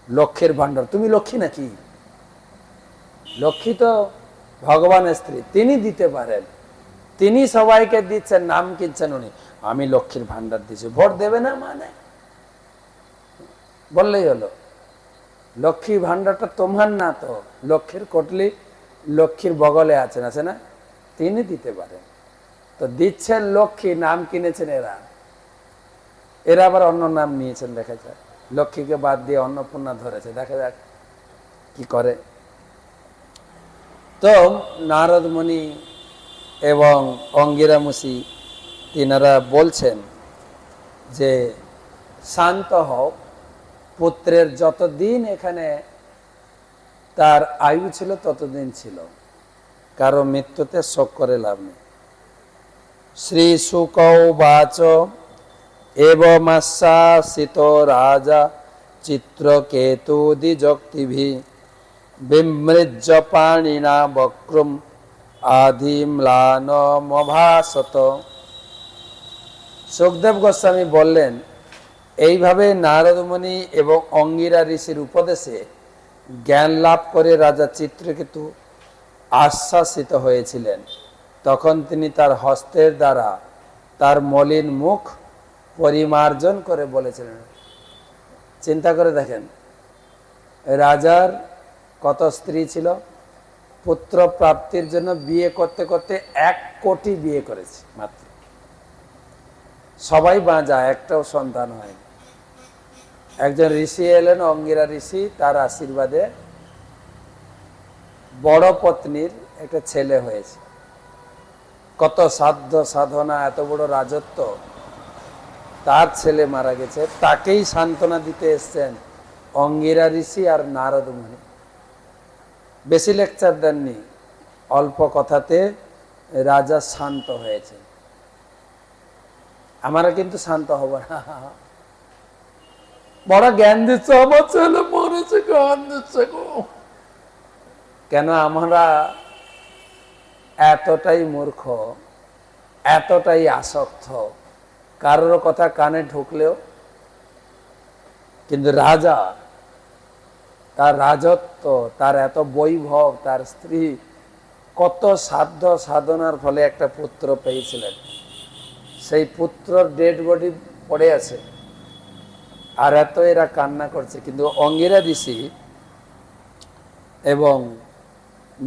Speaker 1: লক্ষ্মীর ভান্ডার। তুমি লক্ষ্মী নাকি? লক্ষ্মী তো ভগবানের স্ত্রী, তিনি দিতে পারেন, তিনি সবাইকে দিচ্ছেন, নাম কিনছেন উনি, আমি লক্ষ্মীর ভান্ডার দিচ্ছি, ভোট দেবে না মানে বললেই হলো। লক্ষ্মী ভান্ডারটা তোমার না তো, লক্ষ্মীর কোটলি লক্ষ্মীর বগলে আছেন, আছে না, তিনি দিতে পারেন। তো দিচ্ছেন লক্ষ্মী, নাম কিনেছেন এরা, এরা আবার অন্য নাম নিয়েছেন, দেখা যায় লক্ষ্মীকে বাদ দিয়ে অন্নপূর্ণা ধরেছে, দেখা যাক কি করে। তো নারদ মুনি এবং অঙ্গিরা মুসি তিনারা বলছেন যে শান্ত হও, পুত্রের যতদিন এখানে তার আয়ু ছিল ততদিন ছিল, কারো মৃত্যুতে শোক করে লাভ নেই। শ্রী শুকৌবাচ এবমাশ্বাসিত রাজা চিত্রকেতুদিযক্তিভি বিমৃজ্য পাণিনা বক্রম আধিম্লানমভাসত। সুখদেব গোস্বামী বললেন এইভাবে নারদমুনি এবং অঙ্গিরা ঋষির উপদেশে জ্ঞান লাভ করে রাজা চিত্রকেতু আশ্বাসিত হয়েছিলেন। তখন তিনি তার হস্তের দ্বারা তার মলিন মুখ পরিমার্জন করে বলেছিলেন। চিন্তা করে দেখেন, রাজার কত স্ত্রী ছিল, পুত্র প্রাপ্তির জন্য বিয়ে করতে করতে 1 কোটি বিয়ে করেছে মাত্র, সবাই বাঁচা, একটাও সন্তান হয়নি। একজন ঋষি এলেন, অঙ্গিরা ঋষি, তার আশীর্বাদে বড় পত্নীর একটা ছেলে হয়েছে। কত সাধ্য সাধনা, এত বড় রাজত্ব, তার ছেলে মারা গেছে, তাকেই সান্ত্বনা দিতে এসছেন অঙ্গিরা ঋষি আর নারদ মুনি। বেশি লেকচার দেননি, অল্প কথাতে রাজা শান্ত হয়েছে। আমরা কিন্তু শান্ত হব না, বড় জ্ঞান দিচ্ছে, আমার ছেলে মরেছে, জ্ঞান দিচ্ছে গো। কেন আমরা এতটাই মূর্খ, এতটাই আসক্ত, কারোর কথা কানে ঢুকলেও। কিন্তু রাজা, তার রাজত্ব, তার এত বৈভব, তার স্ত্রী, কত সাধ্য সাধনার ফলে একটা পুত্র পেয়েছিলেন। সেই পুত্রর ডেড বডি পড়ে আছে, আর এত এরা কান্না করছে। কিন্তু অঙ্গিরা ঋষি এবং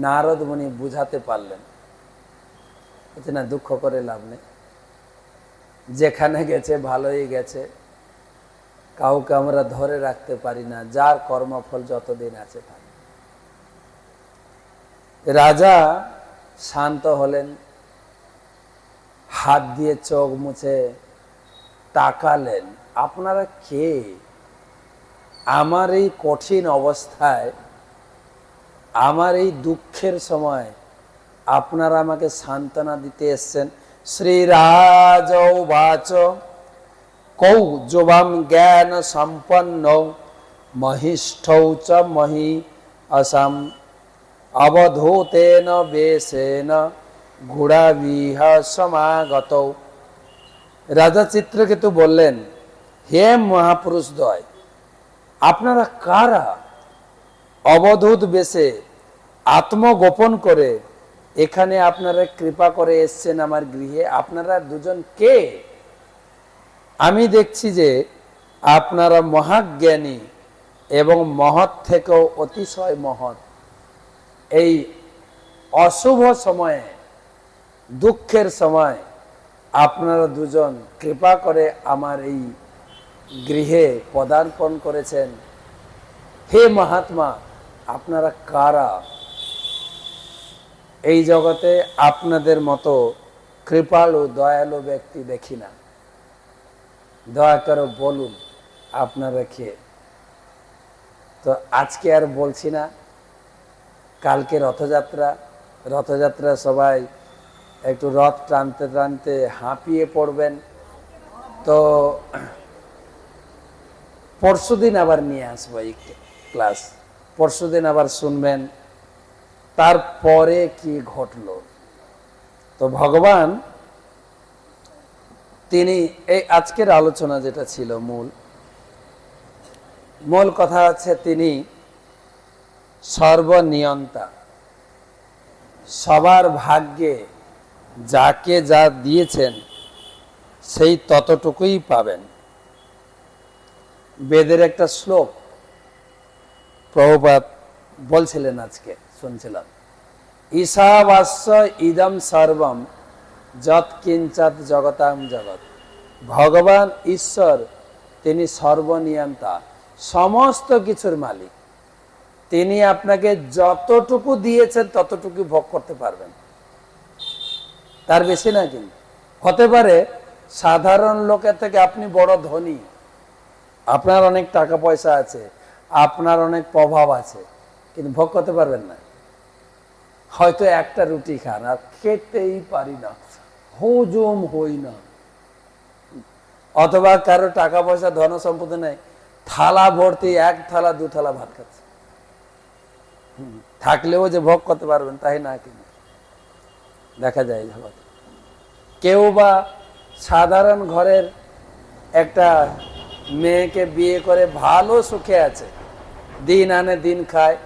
Speaker 1: নারদ মুনি বুঝাতে পারলেন না, দুঃখ করে লাভ নেই, যেখানে গেছে ভালোই গেছে, কাউকে আমরা ধরে রাখতে পারি না, যার কর্মফল যতদিন আছে থাকে। রাজা শান্ত হলেন, হাত দিয়ে চোখ মুছে তাকালেন, আপনারা কে? আমার এই কঠিন অবস্থায়, আমার এই দুঃখের সময় আপনারা আমাকে সান্ত্বনা দিতে এসছেন। শ্রীরাজ উবাচ কৌ যুবাম জ্ঞান সম্পন্ন মহিষ্ঠৌ চ মহি অসম অবধূতেন বেশেন ঘোড়াবিহ সমাগত। রাজা চিত্রকেতু বললেন, হে মহাপুরুষদ্বয়, আপনারা কারা? অবধূত বেশে আত্মগোপন করে এখানে আপনারা কৃপা করে এসছেন আমার গৃহে, আপনারা দুজন কে? আমি দেখছি যে আপনারা মহাজ্ঞানী এবং মহৎ থেকেও অতিশয় মহৎ। এই অশুভ সময়ে, দুঃখের সময় আপনারা দুজন কৃপা করে আমার এই গৃহে পদার্পণ করেছেন। হে মহাত্মা, আপনারা কারা? এই জগতে আপনাদের মতো কৃপালু দয়ালু ব্যক্তি দেখি না, দয়া করে বলুন আপনারা কে? তো আজকে আর বলছি না, কালকে রথযাত্রা, রথযাত্রা সবাই একটু রথ টানতে টানতে হাঁপিয়ে পড়বেন। তো পরশুদিন আবার নিয়ে আসবো এই ক্লাস, পরশুদিন আবার শুনবেন তারপরে কি ঘটলো। তো ভগবান তিনি এই আজকের আলোচনা যেটা ছিল, মূল কথা হচ্ছে তিনি সর্বনিয়ন্তা, সবার ভাগ্যে যাকে যা দিয়েছেন সেই ততটুকুই পাবেন। বেদের একটা শ্লোক প্রভুপাদ বলছিলেন, আজকে শুনছিলাম, ঈশাবাস্য ইদম সর্বম যৎ কিঞ্চাৎ জগতাং জগৎ। ভগবান ঈশ্বর তিনি সর্বনিয়ন্তা, সমস্ত কিছুর মালিক। তিনি আপনাকে যতটুকু দিয়েছেন ততটুকু ভোগ করতে পারবেন, তার বেশি না। কিন্তু হতে পারে সাধারণ লোকের থেকে আপনি বড় ধনী, আপনার অনেক টাকা পয়সা আছে, আপনার অনেক প্রভাব আছে, কিন্তু ভোগ করতে পারবেন না। হয়তো একটা রুটি খান, আর খেতেই পারি না, হজম হই না। অথবা কারো টাকা পয়সা ধন সম্পত্তি নেই, থালা ভর্তি, 1 থালা 2 থালা ভাত খাচ্ছে, থাকলেও যে ভোগ করতে পারবেন তাই না, কিন্তু দেখা যায় জগৎ। কেউ বা সাধারণ ঘরের একটা মেয়েকে বিয়ে করে ভালো সুখে আছে, দিন আনে দিন খায়,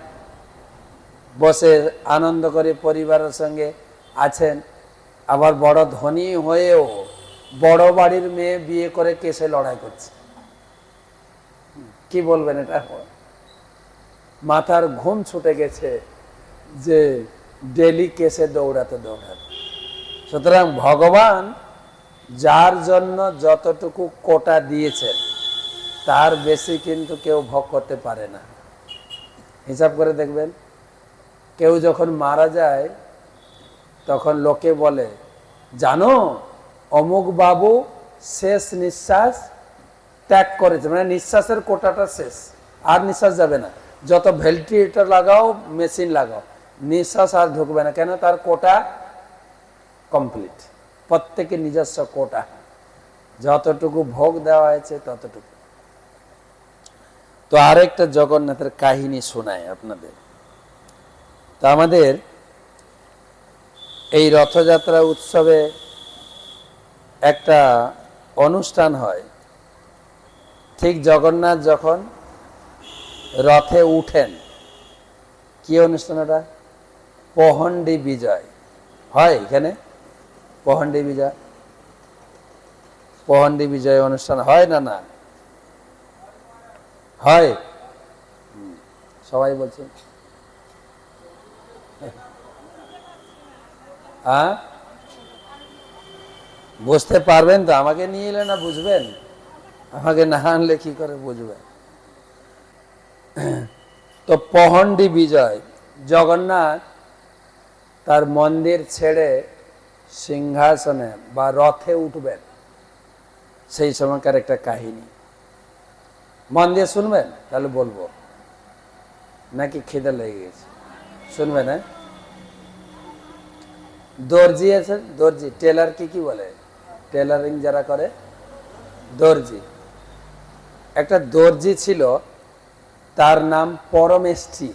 Speaker 1: বসে আনন্দ করে পরিবারের সঙ্গে আছেন। আবার বড় ধনী হয়েও বড় বাড়ির মেয়ে বিয়ে করে কেসে লড়াই করছে। কি বলবেন এটা? মাথার ঘুম ছুটে গেছে যে ডেলি কেসে দৌড়াতে দৌড়াতে। সুতরাং ভগবান যার জন্য যতটুকু কোটা দিয়েছেন তার বেশি কিন্তু কেউ ভোগ করতে পারে না। হিসাব করে দেখবেন, কেউ যখন মারা যায় তখন লোকে বলে, জানো অমুক বাবু শেষ নিঃশ্বাস ত্যাগ করেছে, মানে নিঃশ্বাসের কোটাটা শেষ, আর নিঃশ্বাস যাবে না। যত ভেন্টিলেটর লাগাও, মেশিন লাগাও, নিঃশ্বাস আর ঢুকবে না। কেন? তার কোটা কমপ্লিট। প্রত্যেকের নিজস্ব কোটা, যতটুকু ভোগ দেওয়া হয়েছে ততটুকু। তো আরেকটা জগন্নাথের কাহিনী শোনায় আপনাদের। তো আমাদের এই রথযাত্রা উৎসবে একটা অনুষ্ঠান হয়। ঠিক জগন্নাথ যখন রথে উঠেন, কি অনুষ্ঠান ওটা? পহণ্ডি বিজয় হয় এখানে। পহণ্ডি বিজয়, পহণ্ডি বিজয় অনুষ্ঠান হয় না? না হয়। সবাই বলছে হ্যাঁ, বুঝতে পারবেন তো? আমাকে নিয়ে এলে না বুঝবেন? আমাকে না আনলে কি করে বুঝবেন? তো পহণ্ডি বিজয়, জগন্নাথ তার মন্দির ছেড়ে সিংহাসনে বা রথে উঠবেন, সেই সময়কার একটা কাহিনী। মন দিয়ে শুনবেন, তাহলে বলবো। নাকি খিদে লেগে গেছে? শুনবেন? হ্যাঁ, দর্জি আছেন, দর্জি, টেলার কি বলে? টেলারিং যারা করে, দর্জি। একটা দর্জি ছিল, তার নাম পরমেষ্ঠী।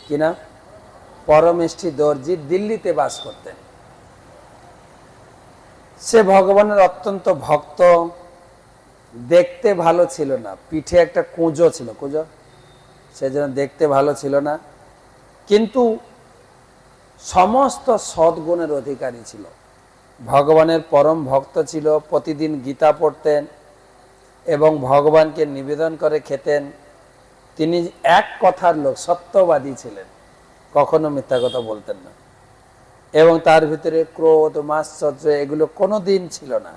Speaker 1: কি নাম? পরমেষ্ঠী দর্জি। দিল্লিতে বাস করতেন। সে ভগবানের অত্যন্ত ভক্ত। দেখতে ভালো ছিল না, পিঠে একটা কুঁজো ছিল, কুঁজো, সেজন্য দেখতে ভালো ছিল না, কিন্তু সমস্ত সদ্গুণের অধিকারী ছিল। ভগবানের পরম ভক্ত ছিল, প্রতিদিন গীতা পড়তেন এবং ভগবানকে নিবেদন করে খেতেন। তিনি এক কথার লোক, সত্যবাদী ছিলেন, কখনো মিথ্যা কথা বলতেন না। এবং তার ভিতরে ক্রোধ, মাৎসর্য এগুলো কোনো দিন ছিল না।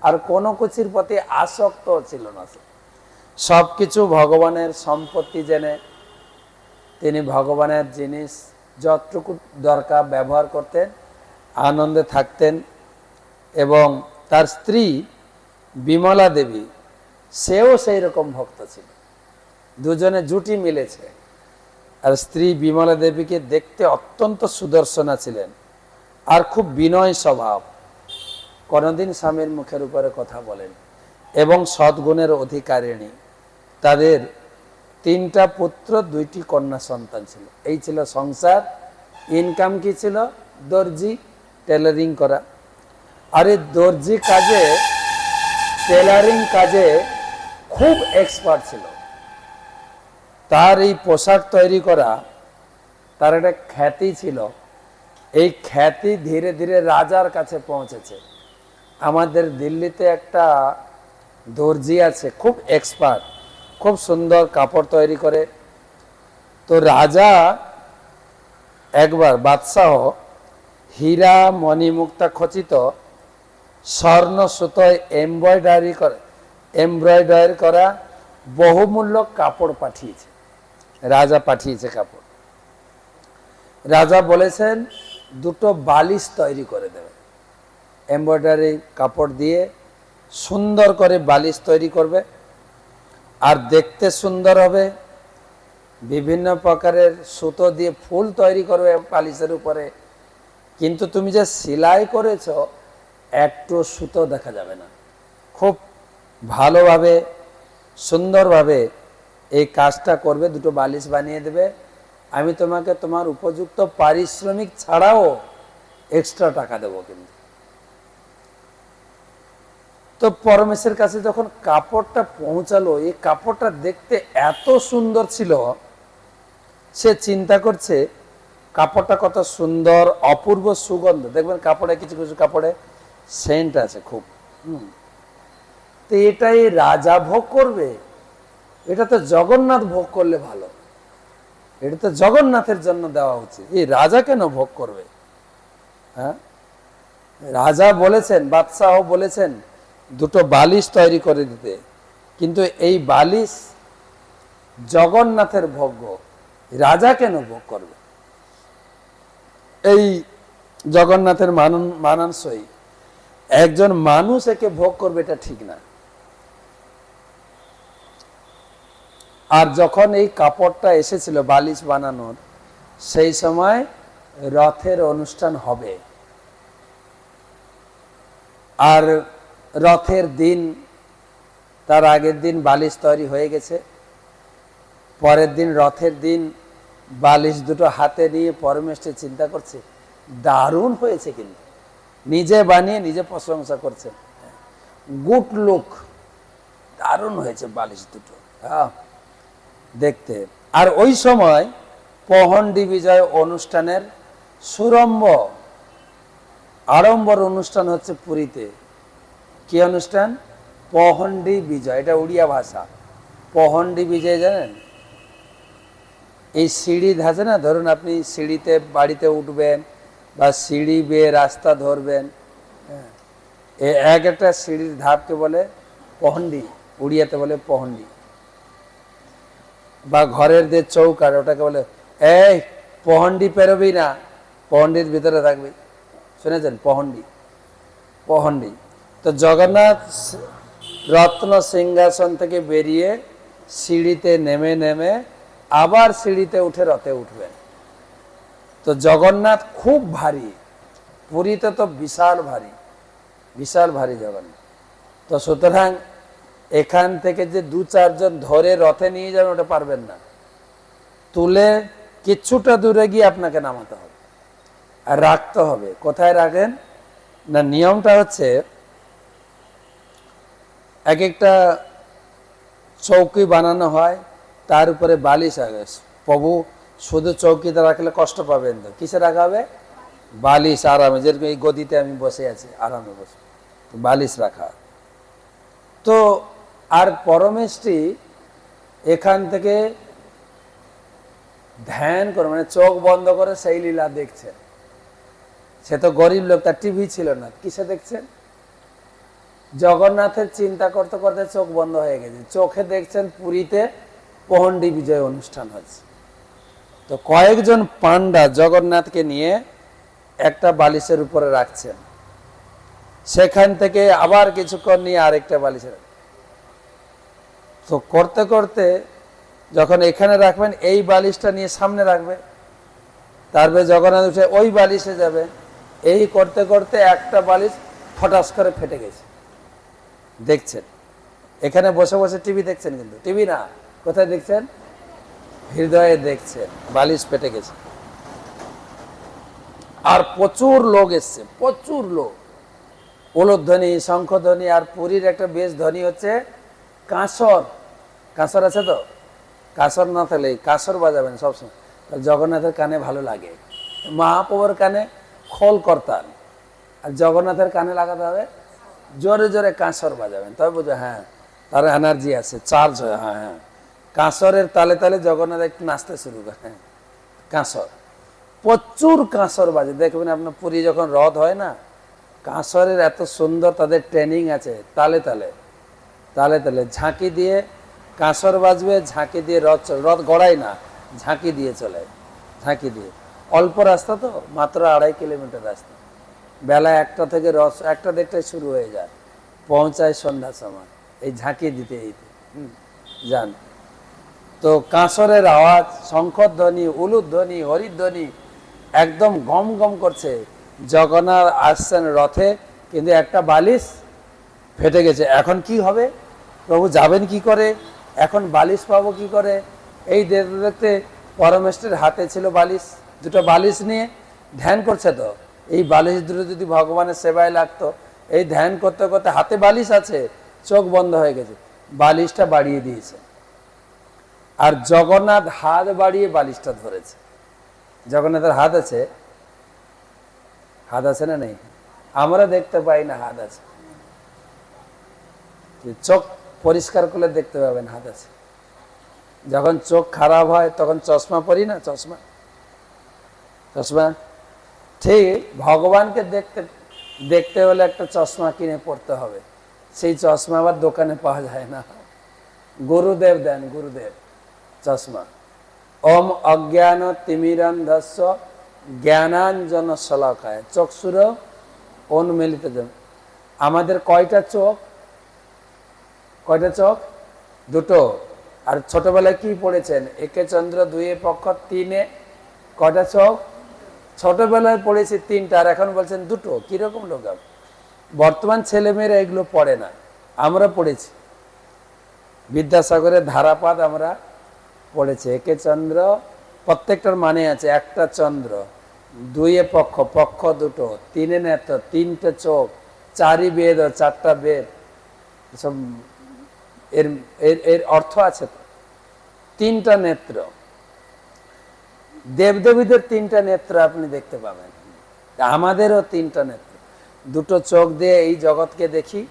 Speaker 1: আর কোনো কিছুর প্রতি আসক্ত ছিল না। সব কিছু ভগবানের সম্পত্তি জেনে তিনি ভগবানের জিনিস যতটুকু দরকার ব্যবহার করতেন, আনন্দে থাকতেন। এবং তার স্ত্রী বিমলা দেবী, সেও সেই রকম ভক্ত ছিল। দুজনে জুটি মিলেছে। আর স্ত্রী বিমলা দেবীকে দেখতে অত্যন্ত সুদর্শনা ছিলেন আর খুব বিনয় স্বভাব, কোনোদিন স্বামীর মুখের উপরে কথা বলেন, এবং সদ্গুণের অধিকারিণী। তাদের 3টা পুত্র, 2টি কন্যা সন্তান ছিল। এই ছিল সংসার। ইনকাম কি ছিল? দর্জি, টেলারিং করা। আর এই দর্জি কাজে, টেলারিং কাজে খুব এক্সপার্ট ছিল। তার এই পোশাক তৈরি করা, তার একটা খ্যাতি ছিল। এই খ্যাতি ধীরে ধীরে রাজার কাছে পৌঁছেছে। আমাদের দিল্লিতে একটা দর্জি আছে, খুব এক্সপার্ট, খুব সুন্দর কাপড় তৈরি করে। তো রাজা একবার, বাদশাহ, হীরা মণিমুক্তা খচিত স্বর্ণ সুতোয় এমব্রয়ডারি করা বহুমূল্য কাপড় পাঠিয়েছে। রাজা পাঠিয়েছে কাপড়। রাজা বলেছেন 2টো বালিশ তৈরি করে দেবে। এমব্রয়ডারি কাপড় দিয়ে সুন্দর করে বালিশ তৈরি করবে, আর দেখতে সুন্দর হবে। বিভিন্ন প্রকারের সুতো দিয়ে ফুল তৈরি করবে বালিশের উপরে। কিন্তু তুমি যে সেলাই করেছ, একটু সুতো দেখা যাবে না। খুব ভালোভাবে, সুন্দরভাবে এই কাজটা করবে, 2টো বালিশ বানিয়ে দেবে। আমি তোমাকে তোমার উপযুক্ত পারিশ্রমিক ছাড়াও এক্সট্রা টাকা দেবো। কিন্তু তো পরমেশের কাছে যখন কাপড়টা পৌঁছালো, এই কাপড়টা দেখতে এত সুন্দর ছিল, সে চিন্তা করছে কাপড়টা কত সুন্দর, অপূর্ব সুগন্ধ। দেখবেন কাপড়ে কিছু কিছু কাপড়ে সেন্ট আছে খুব, তো এটাই রাজা ভোগ করবে? এটা তো জগন্নাথ ভোগ করলে ভালো, এটা তো জগন্নাথের জন্য দেওয়া উচিত। এই রাজা কেন ভোগ করবে? হ্যাঁ, রাজা বলেছেন, বাদশাহ বলেছেন দুটো বালিশ তৈরি করে দিতে, কিন্তু এই বালিশ জগন্নাথের ভোগ্য, রাজা কেন ভোগ করবে? এই জগন্নাথের মানানসই একজন মানুষ একে ভোগ করবে, এটা ঠিক না। আর যখন এই কাপড়টা এসেছিল বালিশ বানানোর, সেই সময় রথের অনুষ্ঠান হবে, আর রথের দিন, তার আগের দিন বালিশ তৈরি হয়ে গেছে, পরের দিন রথের দিন বালিশ দুটো হাতে নিয়ে পরমেশ্বর চিন্তা করছে দারুণ হয়েছে, কিন্তু নিজে বানিয়ে নিজে প্রশংসা করছে, গুড লুক, দারুণ হয়েছে বালিশ দুটো, হ্যাঁ দেখতে। আর ওই সময় পহণ্ডি বিজয় অনুষ্ঠানের আড়ম্বর অনুষ্ঠান হচ্ছে পুরীতে। কি অনুষ্ঠান? পহণ্ডি বিজয়, এটা উড়িয়া ভাষা। পহণ্ডি বিজয় জানেন? এই সিঁড়ি আছে না, ধরুন আপনি সিঁড়িতে বাড়িতে উঠবেন বা সিঁড়ি বেয়ে রাস্তা ধরবেন, এক একটা সিঁড়ির ধাপকে বলে পহণ্ডি, উড়িয়াতে বলে পহণ্ডি। বা ঘরের যে চৌকার, ওটাকে বলে এই পহণ্ডি পেরোবি না, পহণ্ডির ভিতরে থাকবি, শুনেছেন? পহণ্ডি। তো জগন্নাথ রত্ন সিংহাসন থেকে বেরিয়ে সিঁড়িতে নেমে আবার সিঁড়িতে উঠে রথে উঠবেন। তো জগন্নাথ খুব ভারী, পুরীতে তো বিশাল ভারী জগন্নাথ। তো সুতরাং এখান থেকে যে 2-4 জন ধরে রথে নিয়ে যাবেন, ওটা পারবেন না, তুলে কিছুটা দূরে গিয়ে আপনাকে নামাতে হবে আর রাখতে হবে। কোথায় রাখেন না, নিয়মটা হচ্ছে এক একটা চৌকি বানানো হয়, তার উপরে বালিশ আগে। প্রভু শুধু চৌকিতে রাখলে কষ্ট পাবেন, তো কিসে রাখা হবে? বালিশ, আরামে, যেরকম এই গদিতে আমি বসে আছি আরামে বসে, বালিশ রাখা। তো আর পরমেষ্ঠী এখান থেকে ধ্যান করে, মানে চোখ বন্ধ করে সেই লীলা দেখছেন। সে তো গরিব লোক, তার টিভি ছিল না, কিসে দেখছেন? জগন্নাথের চিন্তা করতে করতে চোখ বন্ধ হয়ে গেছে, চোখে দেখছেন পুরীতে পহণ্ডি বিজয় অনুষ্ঠান হচ্ছে। তো কয়েকজন পান্ডা জগন্নাথকে নিয়ে একটা বালিশের উপরে রাখছেন, সেখান থেকে আবার কিছুক্ষণ নিয়ে আরেকটা বালিশে। তো করতে করতে যখন এখানে রাখবেন, এই বালিশটা নিয়ে সামনে রাখবে, তারপরে জগন্নাথ উঠে ওই বালিশে যাবে, এই করতে করতে একটা বালিশ ফটাস করে ফেটে গেছে। দেখছেন, এখানে বসে বসে টিভি দেখছেন, কিন্তু টিভি না, কোথায় দেখছেন? হৃদয়ে দেখছেন, বালিশ ফেটে গেছে। আর প্রচুর লোক এসছে, প্রচুর লোক, উলুধ্বনি, শঙ্খধ্বনি, আর পুরীর একটা বেশ ধ্বনি হচ্ছে কাঁসর আছে তো, কাঁসর না থাকলে কাঁসর বাজাবেন সবসময়, জগন্নাথের কানে ভালো লাগে। মহাপ্রভুর কানে খোল করতাল, আর জগন্নাথের কানে লাগাতে হবে জোরে জোরে কাঁসর বাজাবেন, তবে বুঝবে হ্যাঁ তার এনার্জি আছে, চার্জ হয়। হ্যাঁ, কাঁসরের তালে তালে জগন্নাথ একটু নাচতে শুরু করে। হ্যাঁ, কাঁসর, প্রচুর কাঁসর বাজে। দেখবেন আপনার পুরী যখন রথ হয় না, কাঁসরের এত সুন্দর তাদের ট্রেনিং আছে, তালে তালে ঝাঁকি দিয়ে কাঁসর বাজবে, ঝাঁকি দিয়ে রথ গড়ায় না, ঝাঁকি দিয়ে চলে, ঝাঁকি দিয়ে। অল্প রাস্তা তো, মাত্র 2.5 কিলোমিটার রাস্তা, বেলা 1টা থেকে রথ 1টা-1.5টায় শুরু হয়ে যায়, পৌঁছায় সন্ধ্যার সময়, এই ঝাঁকি দিতে যান। তো কাঁসরের আওয়াজ, শঙ্খধ্বনি, উলুধ্বনি, হরিধ্বনি একদম গম গম করছে। জগন্নাথ আসছেন রথে, কিন্তু একটা বালিশ ফেটে গেছে। এখন কি হবে? প্রভু যাবেন কি করে? এখন বালিশ পাবো কি করে? এই দেখতে দেখতে পরমেশ্বরের হাতে ছিল বালিশ, দুটো বালিশ নিয়ে ধ্যান করছে। তো এই বালিশ দুটো যদি ভগবানের সেবায় লাগতো, এই ধ্যান করতে করতে হাতে বালিশ আছে, চোখ বন্ধ হয়ে গেছে, বালিশটা বাড়িয়ে দিয়েছে, আর জগন্নাথ হাত বাড়িয়ে বালিশটা ধরেছে। জগন্নাথের হাত আছে না? নেই, আমরা দেখতে পাই না হাত আছে। চোখ পরিষ্কার করলে দেখতে পাবেন হাত আছে। যখন চোখ খারাপ হয় তখন চশমা পরি না, চশমা চশমা ঠিক ভগবানকে দেখতে দেখতে হলে একটা চশমা কিনে পড়তে হবে। সেই চশমা আবার দোকানে পাওয়া যায় না, গুরুদেব দেন, গুরুদেব চশমা। ওম অজ্ঞান তিমিরান্ধস্য জ্ঞানাঞ্জন শলাকায় চক্ষুর উন্মীলিত। আমাদের কয়টা চোখ? কয়টা চোখ? দুটো। আর ছোটবেলায় কি পড়েছেন? একে চন্দ্র, দুইয়ে পক্ষ, তিনে কয়টা চোখ? ছোটবেলায় পড়েছি তিনটা, আর এখন বলছেন দুটো। কিরকম লোক! বর্তমান ছেলেমেয়েরা এগুলো পড়ে না, আমরা পড়েছি। বিদ্যাসাগরের ধারাপাত আমরা পড়েছি। একে চন্দ্র, প্রত্যেকটার মানে আছে, একটা চন্দ্র, দুইয়ে পক্ষ, পক্ষ দুটো, তিনে নেত্র, তিনটে চোখ, চারি বেদ, চারটা বেদ, সব এর এর এর অর্থ আছে তো। তিনটা নেত্র, দেবদেবীদের তিনটা নেত্র আপনি দেখতে পাবেন, আমাদেরও তিনটা নেত্র। দুটো চোখ দিয়ে এই জগৎকে দেখি,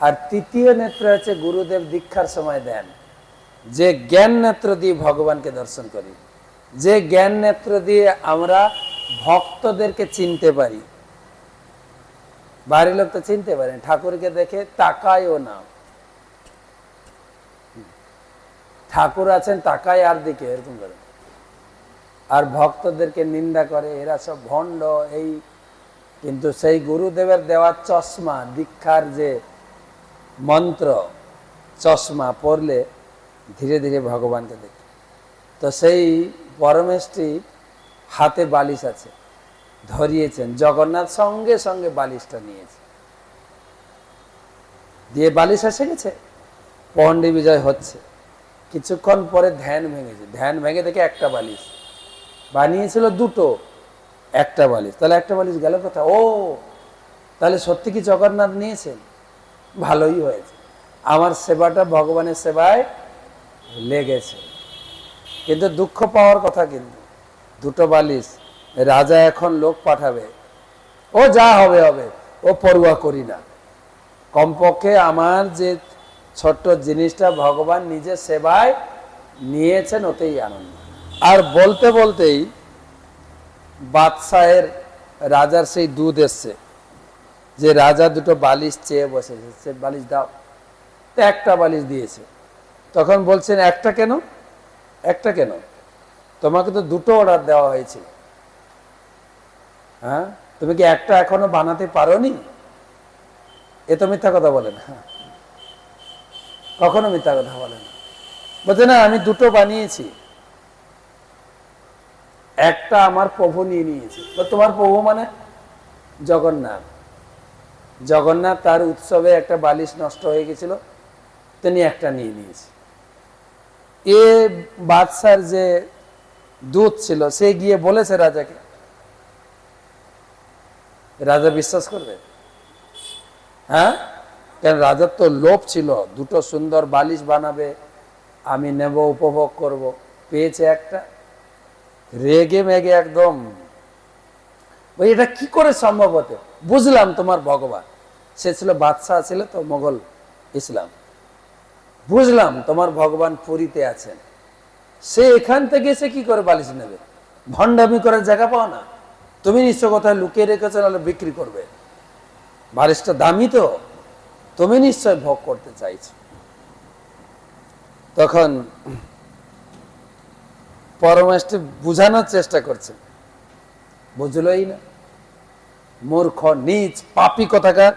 Speaker 1: আর তৃতীয় নেত্র হচ্ছে গুরুদেব দীক্ষার সময় দেন, যে জ্ঞান নেত্র দিয়ে ভগবানকে দর্শন করি, যে জ্ঞান নেত্র দিয়ে আমরা ভক্তদেরকে চিনতে পারি। বাড়ির লোক তো চিনতে পারেন, ঠাকুরকে দেখে তাকায়ও না। ঠাকুর আছেন তাকায় আর দিকে এরকম করে, আর ভক্তদেরকে নিন্দা করে, এরা সব ভণ্ড এই। কিন্তু সেই গুরুদেবের দেওয়া চশমা, দীক্ষার যে মন্ত্র, চশমা পড়লে ধীরে ধীরে ভগবানকে দেখি। তো সেই পরমেশটি হাতে বালিশ আছে, ধরিয়েছেন জগন্নাথ, সঙ্গে সঙ্গে বালিশটা নিয়েছে, দিয়ে বালিশ এসে গেছে। পণ্ডী বিজয় হচ্ছে, কিছুক্ষণ পরে ধ্যান ভেঙেছে, ধ্যান ভেঙে দেখে একটা বালিশ বানিয়েছিল, দুটো, একটা বালিশ। তাহলে একটা বালিশ গেল কোথায়? ও, তাহলে সত্যি কি জগন্নাথ নিয়েছেন? ভালোই হয়েছে, আমার সেবাটা ভগবানের সেবায় লেগেছে। কিন্তু দুঃখ পাওয়ার কথা, কিন্তু দুটো বালিশ, রাজা এখন লোক পাঠাবে, ও যা হবে হবে, ও পরোয়া করি না। কমপক্ষে আমার যে ছোট্ট জিনিসটা ভগবান নিজের সেবায় নিয়েছেন, ওতেই আনন্দ। আর বলতে বলতেই বাদশাহের, রাজার সেই দুধ এসছে, যে রাজা দুটো বালিশ চেয়ে বসেছে, সে বালিশ দাও। তো একটা বালিশ দিয়েছে। তখন বলছেন একটা কেন? একটা কেন? তোমাকে তো দুটো অর্ডার দেওয়া হয়েছিল, হ্যাঁ, তুমি কি একটা এখনো বানাতে পারোনি? এ তো মিথ্যা কথা বলে না, কখনো মিথ্যা কথা বলে না। বলছে না, আমি দুটো বানিয়েছি, একটা আমার প্রভু নিয়ে নিয়েছে। তোমার প্রভু মানে জগন্নাথ। জগন্নাথ তার উৎসবে একটা বালিশ নষ্ট হয়ে গেছিল, তিনি একটা নিয়ে নিয়েছে। এ বাদশার যে দূত ছিল, সে গিয়ে বলেছে রাজাকে, রাজা বিশ্বাস করবে? হ্যাঁ, কেন? রাজার তো লোভ ছিল, দুটো সুন্দর বালিশ বানাবে, আমি নেব, উপভোগ করব। পেয়েছে একটা, রেগে মেগে একদম, ওই এটা কি করে সম্ভব হতে? বুঝলাম তোমার ভগবান, সে ছিল বাদশাহ, ছিল তো মোগল ইসলাম, বুঝলাম তোমার ভগবান পুরীতে আছেন, সে এখান থেকে এসে কি করে বালিশ নেবে? ভণ্ডামি করার জায়গা পাও না তুমি, নিশ্চয় কোথায় লুকিয়ে রেখেছো, নাহলে বিক্রি করবে, বালিশটা দামি তো, তুমি নিশ্চয় ভোগ করতে চাইছো। তখন পরমেষ্ঠী বুঝানোর চেষ্টা করছে, বুঝলোই না, মূর্খ, নীচ, পাপী কোথাকার,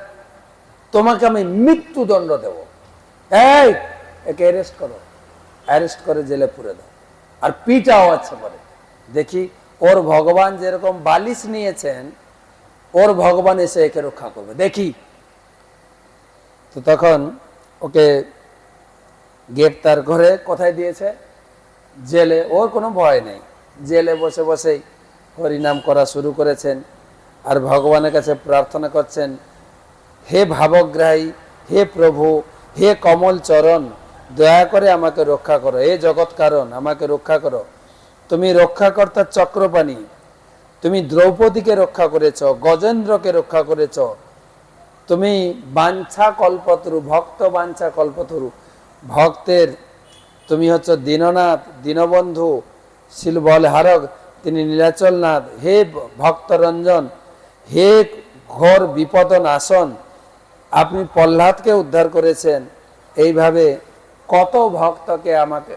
Speaker 1: তোমাকে আমি মৃত্যুদণ্ড দেব, এই একে অ্যারেস্ট করো, অ্যারেস্ট করে জেলে পুরে দাও, আর পিটাও আছে পরে, দেখি ওর ভগবান যেরকম বালিশ নিয়েছেন, ওর ভগবান এসে একে রক্ষা করবে, দেখি। তো তখন ওকে গ্রেপ্তার করে কোথায় দিয়েছে? জেলে। ওর কোনো ভয় নেই, জেলে বসে বসেই হরিনাম করা শুরু করেছেন, আর ভগবানের কাছে প্রার্থনা করছেন, হে ভাবগ্রাহী, হে প্রভু, হে কমল চরণ, দয়া করে আমাকে রক্ষা করো, হে জগৎ কারণ আমাকে রক্ষা করো। তুমি রক্ষাকর্তার চক্রপাণি, তুমি দ্রৌপদীকে রক্ষা করেছ, গজেন্দ্রকে রক্ষা করেছ, তুমি বাঞ্ছা কল্পতরু, ভক্ত বাঞ্ছা কল্পতরু, ভক্তের তুমি হচ্ছে দীননাথ, দীনবন্ধু, শিলবল হারক, তিনি নীলাচলনাথ। হে ভক্তরঞ্জন, হে ঘোর বিপদ নাশন, আপনি প্রহ্লাদকে উদ্ধার করেছেন। এইভাবে কত ভক্তকে আমাকে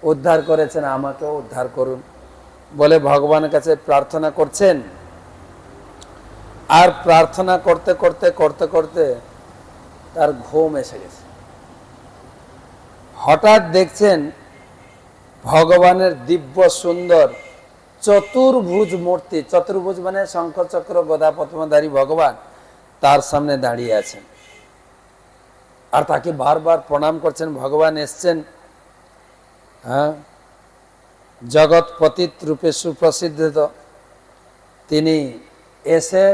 Speaker 1: উদ্ধার করেছেন, আমাকেও উদ্ধার করুন বলে ভগবানের কাছে প্রার্থনা করছেন। আর প্রার্থনা করতে করতে করতে করতে তার ঘুম এসে গেছে। হঠাৎ দেখছেন ভগবানের দিব্য সুন্দর চতুর্ভুজ মূর্তি, চতুর্ভুজ মানে শঙ্খ চক্র গদা পদ্মধারী ভগবান তার সামনে দাঁড়িয়ে আছেন। আর তাকে বারবার প্রণাম করছেন। ভগবান এসছেন, হ্যাঁ, জগৎ পতিত রূপে সুপ্রসিদ্ধ। তিনি এসে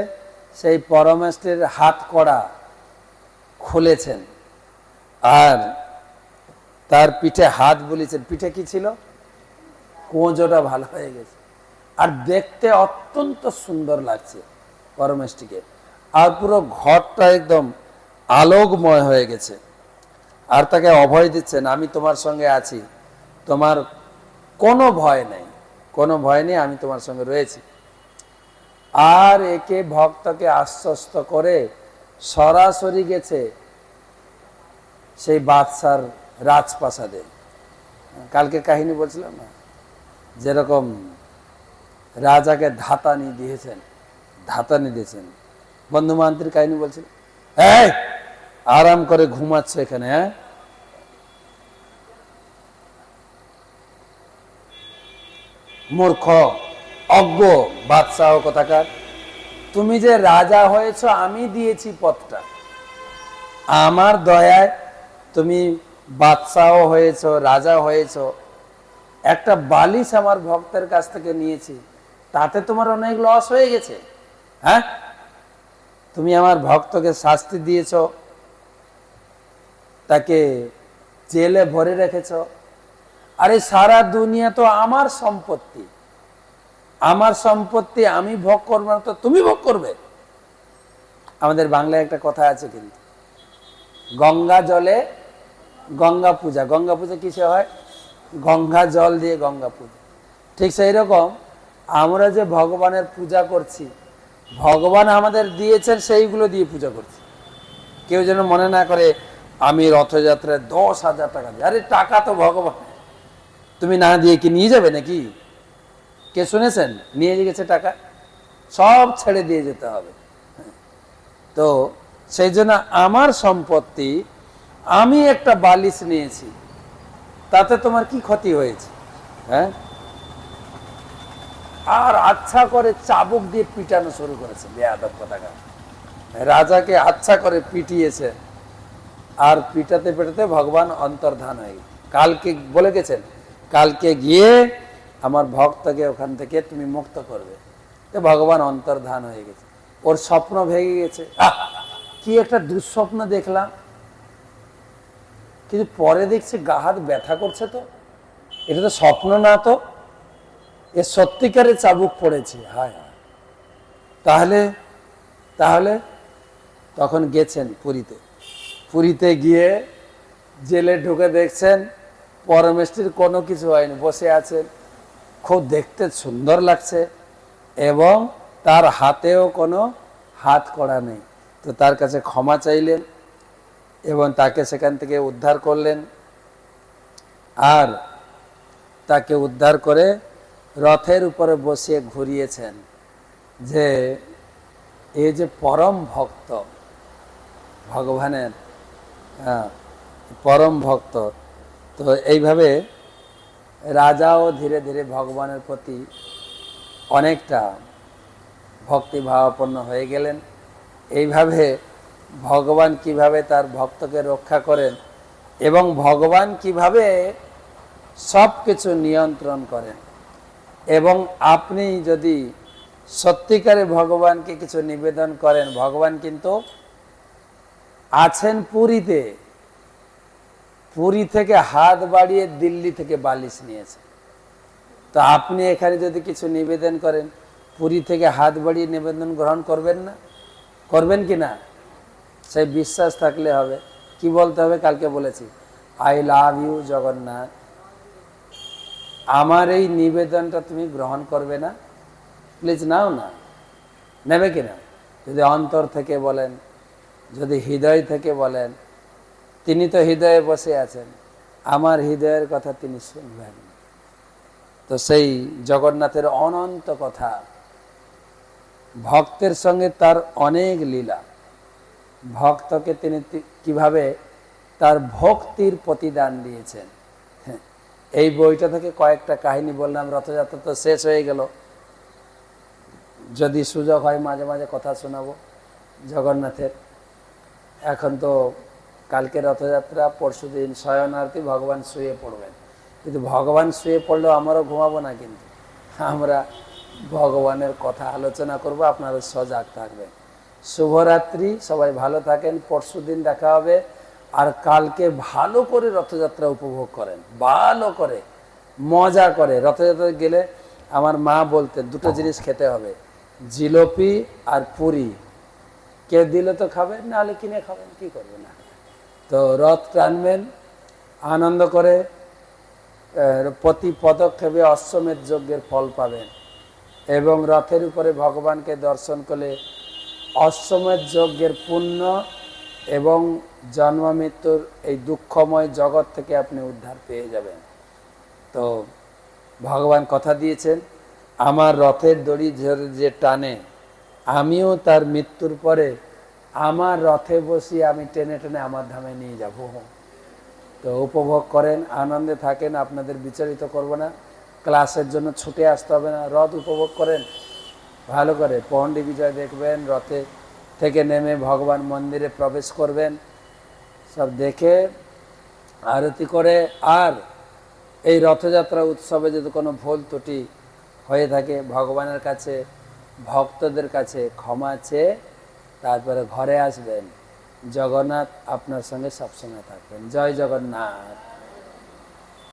Speaker 1: সেই পরমেশ্বরের হাত কড়া খুলেছেন আর তার পিঠে হাত বুলিয়েছেন। পিঠে কি ছিল? কোঁজোটা ভালো হয়ে গেছে আর দেখতে অত্যন্ত সুন্দর লাগছে পরমেশ্বরকে। আর পুরো ঘরটা একদম আলোকময় হয়ে গেছে। আর তাকে অভয় দিচ্ছেন, আমি তোমার সঙ্গে আছি, তোমার কোনো ভয় নেই, কোনো ভয় নেই, আমি তোমার সঙ্গে রয়েছি। আর একে ভক্তকে আশ্বস্ত করে সরাসরি গেছে সেই বাদশার রাজপ্রাসাদে। কালকে কাহিনী বলছিলাম না, যেরকম রাজাকে ধাতানি দিয়েছেন, ধাতানি দিয়েছেন। বন্ধু মন্ত্রীর কাহিনী বলছিল, এই আরাম করে ঘুমাচ্ছে এখানে, হ্যাঁ, মূর্খ অজ্ঞ বাদশাহ কোথাকার, তুমি যে রাজা হয়েছ আমি দিয়েছি পথটা, আমার দয়ায় তুমি বাদশাহ হয়েছ, রাজা হয়েছ। একটা বালিশ আমার ভক্তের কাছ থেকে নিয়েছি, তাতে তোমার অনেক লস হয়ে গেছে। হ্যাঁ, তুমি আমার ভক্তকে শাস্তি দিয়েছ, তাকে জেলে ভরে রেখেছ। আরে সারা দুনিয়া তো আমার সম্পত্তি, আমার সম্পত্তি আমি ভোগ করবো না তো তুমি ভোগ করবে? আমাদের বাংলায় একটা কথা আছে কিন্তু, গঙ্গা জলে গঙ্গা পূজা। গঙ্গা পূজা কিসে হয়? গঙ্গা জল দিয়ে গঙ্গা পূজা। ঠিক সেই রকম আমরা যে ভগবানের পূজা করছি, ভগবান আমাদের দিয়েছেন সেইগুলো দিয়ে পূজা করছি। কেউ যেন মনে না করে আমি রথযাত্রায় 10,000 টাকা দিই। আরে টাকা তো ভগবান, তুমি না দিয়ে কি নিয়ে যাবে নাকি? কে শুনেছেন নিয়ে গেছে টাকা? সব ছেড়ে দিয়ে যেতে হবে। তো সেই জন্য আমার সম্পত্তি, আমি একটা বালিশ নিয়েছি, তাতে তোমার কি ক্ষতি হয়েছে? হ্যাঁ, আর আচ্ছা করে চাবুক দিয়ে পিটানো শুরু করেছে বেয়াদব কোথাকার। রাজাকে আচ্ছা করে পিটিয়েছে আর পিটাতে পিটাতে ভগবান অন্তর্ধান হয়ে গেছে। কালকে বলে গেছেন, কালকে গিয়ে আমার ভক্তকে ওখান থেকে তুমি মুক্ত করবে। তো ভগবান অন্তর্ধান হয়ে গেছে, ওর স্বপ্ন ভেঙে গেছে। কি একটা দুঃস্বপ্ন দেখলাম, কিন্তু পরে দেখছি গা হাত ব্যথা করছে। তো এটা তো স্বপ্ন না, তো এ সত্যিকারের চাবুক পড়েছে। হায় হায়, তাহলে তাহলে তখন গেছেন পুরীতে। পুরীতে গিয়ে জেলে ঢুকে দেখছেন পরমেশ্বরীর কোনো কিছু হয়নি, বসে আছেন, খুব দেখতে সুন্দর লাগছে এবং তার হাতেও কোনো হাত কড়া নেই। তো তার কাছে ক্ষমা চাইলেন এবং তাকে সেখান থেকে উদ্ধার করলেন। আর তাকে উদ্ধার করে রথের উপরে বসিয়ে ঘুরিয়েছেন যে এই যে পরম ভক্ত ভগবানের, পরম ভক্ত। তো এইভাবে রাজাও ধীরে ধীরে ভগবানের প্রতি অনেকটা ভক্তিভাবাপন্ন হয়ে গেলেন। এইভাবে ভগবান কিভাবে তার ভক্তকে রক্ষা করেন এবং ভগবান কিভাবে সব কিছু নিয়ন্ত্রণ করেন। এবং আপনি যদি সত্যিকারে ভগবানকে কিছু নিবেদন করেন, ভগবান কিন্তু আছেন পুরীতে, পুরী থেকে হাত বাড়িয়ে দিল্লি থেকে বালিশ নিয়েছে। তো আপনি এখানে যদি কিছু নিবেদন করেন, পুরী থেকে হাত বাড়িয়ে নিবেদন গ্রহণ করবেন না? করবেন কি না? সেই বিশ্বাস থাকলে হবে। কি বলতে হবে? কালকে বলেছি, আই লাভ ইউ জগন্নাথ, আমার এই নিবেদনটা তুমি গ্রহণ করবে না? প্লিজ নাও না। নেবে কিনা? যদি অন্তর থেকে বলেন, যদি হৃদয় থেকে বলেন, তিনি তো হৃদয়ে বসে আছেন, আমার হৃদয়ের কথা তিনি শুনবেন। তো সেই জগন্নাথের অনন্ত কথা, ভক্তের সঙ্গে তার অনেক লীলা, ভক্তকে তিনি কিভাবে তার ভক্তির প্রতিদান দিয়েছেন। এই বইটা থেকে কয়েকটা কাহিনী বললাম। রথযাত্রা তো শেষ হয়ে গেল, যদি সুযোগ হয় মাঝে মাঝে কথা শোনাবো জগন্নাথের। এখন তো কালকে রথযাত্রা, পরশুদিন শয়নার্থী, ভগবান শুয়ে পড়বেন। কিন্তু ভগবান শুয়ে পড়লেও আমারও ঘুমাবো না, কিন্তু আমরা ভগবানের কথা আলোচনা করব, আপনারা সজাগ থাকবেন। শুভরাত্রি, সবাই ভালো থাকেন, পরশুদিন দেখা হবে। আর কালকে ভালো করে রথযাত্রা উপভোগ করেন, ভালো করে মজা করে। রথযাত্রায় গেলে আমার মা বলতেন দুটো জিনিস খেতে হবে, জিলিপি আর পুরি। কে দিলে তো খাবেন, নাহলে কিনে খাবেন, কি করবে না। তো রথ টানবেন আনন্দ করে, প্রতি পদক্ষেপে অশ্বমেধ যজ্ঞের ফল পাবেন। এবং রথের উপরে ভগবানকে দর্শন করলে অশ্বমেধ যজ্ঞের পুণ্য এবং জন্ম মৃত্যুর এই দুঃখময় জগৎ থেকে আপনি উদ্ধার পেয়ে যাবেন। তো ভগবান কথা দিয়েছেন, আমার রথের দড়ি ধরে যে টানে, আমিও তার মৃত্যুর পরে আমার রথে বসিয়ে আমি টেনে টেনে আমার ধামে নিয়ে যাব। তো উপভোগ করেন, আনন্দে থাকেন, আপনাদের বিচলিত করব না। ক্লাসের জন্য ছুটে আসতে হবে না, রথ উপভোগ করেন ভালো করে। পণ্ডী বিজয় দেখবেন, রথে থেকে নেমে ভগবান মন্দিরে প্রবেশ করবেন, সব দেখে আরতি করে। আর এই রথযাত্রা উৎসবে যদি কোনো ভুল ত্রুটি হয়ে থাকে, ভগবানের কাছে, ভক্তদের কাছে ক্ষমা চেয়ে তারপরে ঘরে আসবেন। জগন্নাথ আপনার সঙ্গে সবসময় থাকবেন। জয় জগন্নাথ।